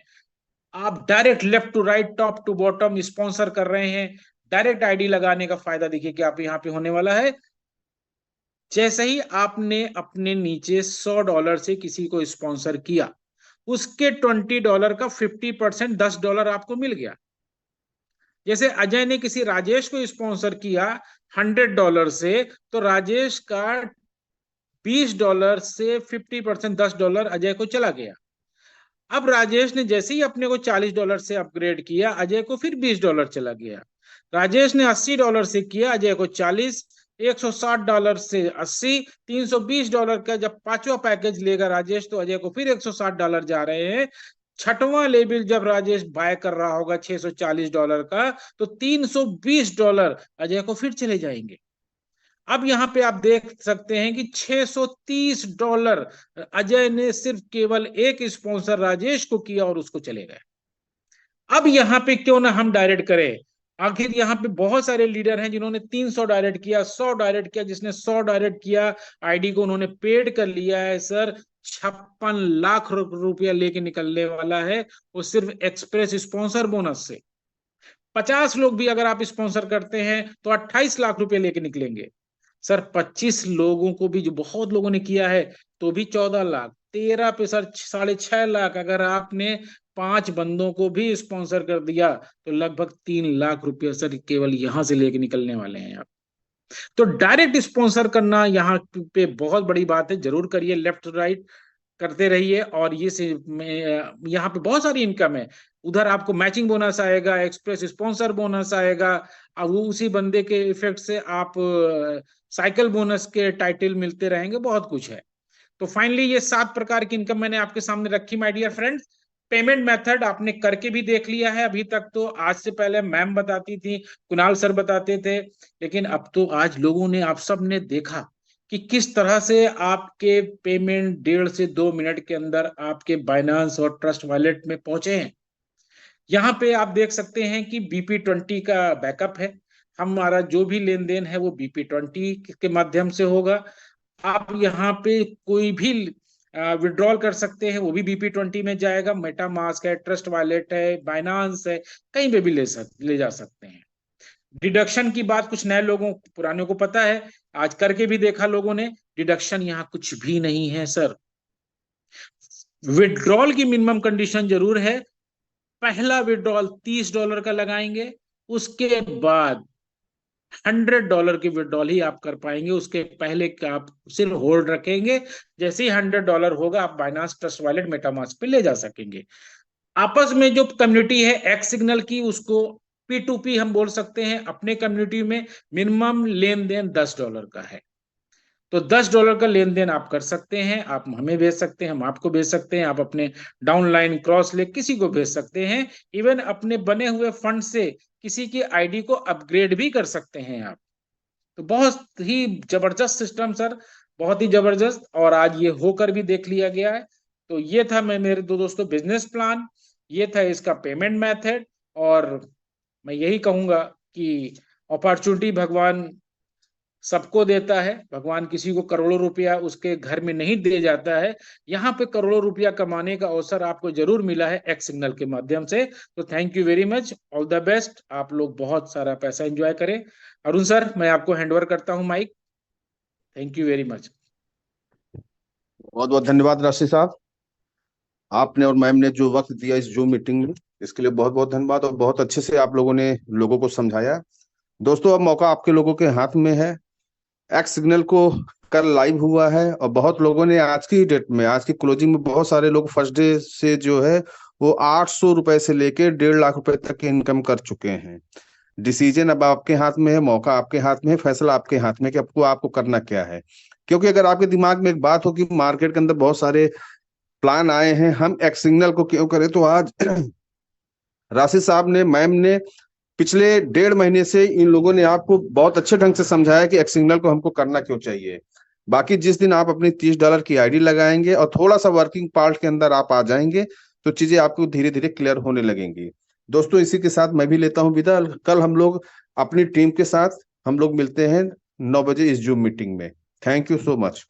आप direct left to right, top to bottom sponsor कर रहे हैं। डायरेक्ट आईडी लगाने का फायदा देखिए कि आप यहाँ पे होने वाला है। जैसे ही आपने अपने नीचे $100 से किसी को स्पॉन्सर किया, उसके $20 का 50% $10 आपको मिल गया। जैसे अजय ने किसी राजेश को स्पॉन्सर किया $100 से, तो राजेश का $20 से 50% $10 अजय को चला गया। अब राजेश ने जैसे ही अपने को $40 से अपग्रेड किया, अजय को फिर $20 चला गया। राजेश ने $80 से किया, अजय को 40, $160 से 80, $320 का जब 5वां पैकेज लेगा राजेश, तो अजय को फिर $160 जा रहे हैं। 6वां लेवल जब राजेश बाय कर रहा होगा $640 का, तो $320 अजय को फिर चले जाएंगे। अब यहाँ पे आप देख सकते हैं कि $630 अजय ने सिर्फ केवल एक स्पॉन्सर राजेश को किया और उसको चले गए। अब यहाँ पे क्यों ना हम डायरेक्ट करें, आखिर यहाँ पे बहुत सारे लीडर हैं जिन्होंने 300 डायरेक्ट किया, 100 डायरेक्ट किया, जिसने 100 डायरेक्ट किया आईडी को उन्होंने पेड कर लिया है सर, 56 लाख रुपया लेके निकलने वाला है वो सिर्फ एक्सप्रेस स्पॉन्सर बोनस से। 50 लोग भी अगर आप स्पॉन्सर करते हैं तो 28 लाख रुपए लेके निकलेंगे सर। 25 लोगों को भी, जो बहुत लोगों ने किया है, तो भी 14 लाख, 13 पे सर 6.5 लाख। अगर आपने 5 बंदों को भी स्पॉन्सर कर दिया तो लगभग 3 लाख रुपया सर केवल यहां से लेके निकलने वाले हैं आप। तो डायरेक्ट स्पॉन्सर करना यहाँ पे बहुत बड़ी बात है, जरूर करिए, लेफ्ट राइट करते रहिए। और ये से यहाँ पे बहुत सारी इनकम है, उधर आपको मैचिंग बोनस आएगा, एक्सप्रेस स्पॉन्सर बोनस आएगा, अब वो उसी बंदे के इफेक्ट से आप साइकिल बोनस के टाइटल मिलते रहेंगे, बहुत कुछ है। तो फाइनली ये 7 प्रकार की इनकम मैंने आपके सामने रखी my dear friends. Payment method आपने करके भी देख लिया है अभी तक, तो आज से पहले मैम बताती थी, कुणाल सर बताते थे, लेकिन अब तो आज लोगों ने, आप सब ने देखा कि किस तरह से आपके पेमेंट 1.5 से 2 मिनट के अंदर आपके बाइनांस और ट्रस्ट वॉलेट में पहुंचे हैं। यहाँ पे आप देख सकते हैं कि BP20 का बैकअप है, हमारा जो भी लेन देन है वो BP20 के माध्यम से होगा। आप यहाँ पे कोई भी विड्रॉल कर सकते हैं, वो भी BP20 में जाएगा। मेटामास्क है, ट्रस्ट वॉलेट है, बाइनांस है, कहीं पे भी ले जा सकते हैं। डिडक्शन की बात कुछ नए लोगों, पुराने को पता है, आज करके भी देखा लोगों ने, डिडक्शन यहाँ कुछ भी नहीं है सर। विड्रॉल की मिनिमम कंडीशन जरूर है, पहला विड्रॉल $30 का लगाएंगे, उसके बाद $100 की विड्रॉल ही आप कर पाएंगे, उसके पहले का आप सिर्फ होल्ड रखेंगे। जैसे ही $100 होगा आप बाइनांस ट्रस्ट वॉलेट मेटामास्क पे ले जा सकेंगे। आपस में जो कम्युनिटी है एक्स सिग्नल की, उसको P2P हम बोल सकते हैं। अपने कम्युनिटी में मिनिमम लेन देन $10 का है, तो $10 का लेन देन आप कर सकते हैं। आप हमें भेज सकते हैं, हम आपको भेज सकते हैं, आप अपने डाउनलाइन क्रॉस ले किसी को भेज सकते हैं, इवन अपने बने हुए फंड से किसी की आईडी को अपग्रेड भी कर सकते हैं आप। तो बहुत ही जबरदस्त सिस्टम सर, बहुत ही जबरदस्त, और आज ये होकर भी देख लिया गया है। तो ये था मेरे दोस्तों बिजनेस प्लान, ये था इसका पेमेंट मेथड। और मैं यही कहूंगा कि अपॉर्चुनिटी भगवान सबको देता है, भगवान किसी को करोड़ों रुपया उसके घर में नहीं दे जाता है। यहाँ पे करोड़ों रुपया कमाने का अवसर आपको जरूर मिला है एक्स सिग्नल के माध्यम से। तो thank you very much, all the best, आप लोग बहुत सारा पैसा एंजॉय करें। अरुण सर, मैं आपको हैंडओवर करता हूँ mic, thank you very much. बहुत बहुत धन्यवाद राशि साहब, आपने और मैम ने जो वक्त दिया इस जूम मीटिंग में, इसके लिए बहुत बहुत धन्यवाद। और बहुत अच्छे से आप लोगों ने लोगों को समझाया। दोस्तों अब मौका आपके लोगों के हाथ में है। एक्स सिग्नल को कल लाइव हुआ है और बहुत लोगों ने आज की डेट में, आज की क्लोजिंग में, बहुत सारे लोग फर्स्ट डे से जो है वो 800 रुपए से लेके 1.5 लाख रुपए तक की इनकम कर चुके हैं। डिसीजन अब आपके हाथ में है, मौका आपके हाथ में है, फैसला आपके हाथ में कि आपको करना क्या है। क्योंकि अगर आपके दिमाग में एक बात हो कि मार्केट के अंदर बहुत सारे प्लान आए हैं, हम एक्स सिग्नल को क्यों करें, तो आज राशि साहब ने, मैम ने पिछले 1.5 महीने से इन लोगों ने आपको बहुत अच्छे ढंग से समझाया कि एक्स सिग्नल को हमको करना क्यों चाहिए। बाकी जिस दिन आप अपनी $30 की आईडी लगाएंगे और थोड़ा सा वर्किंग पार्ट के अंदर आप आ जाएंगे तो चीजें आपको धीरे धीरे क्लियर होने लगेंगी। दोस्तों इसी के साथ मैं भी लेता हूं विदा। कल हम लोग अपनी टीम के साथ हम लोग मिलते हैं 9 बजे इस जूम मीटिंग में। Thank you so much.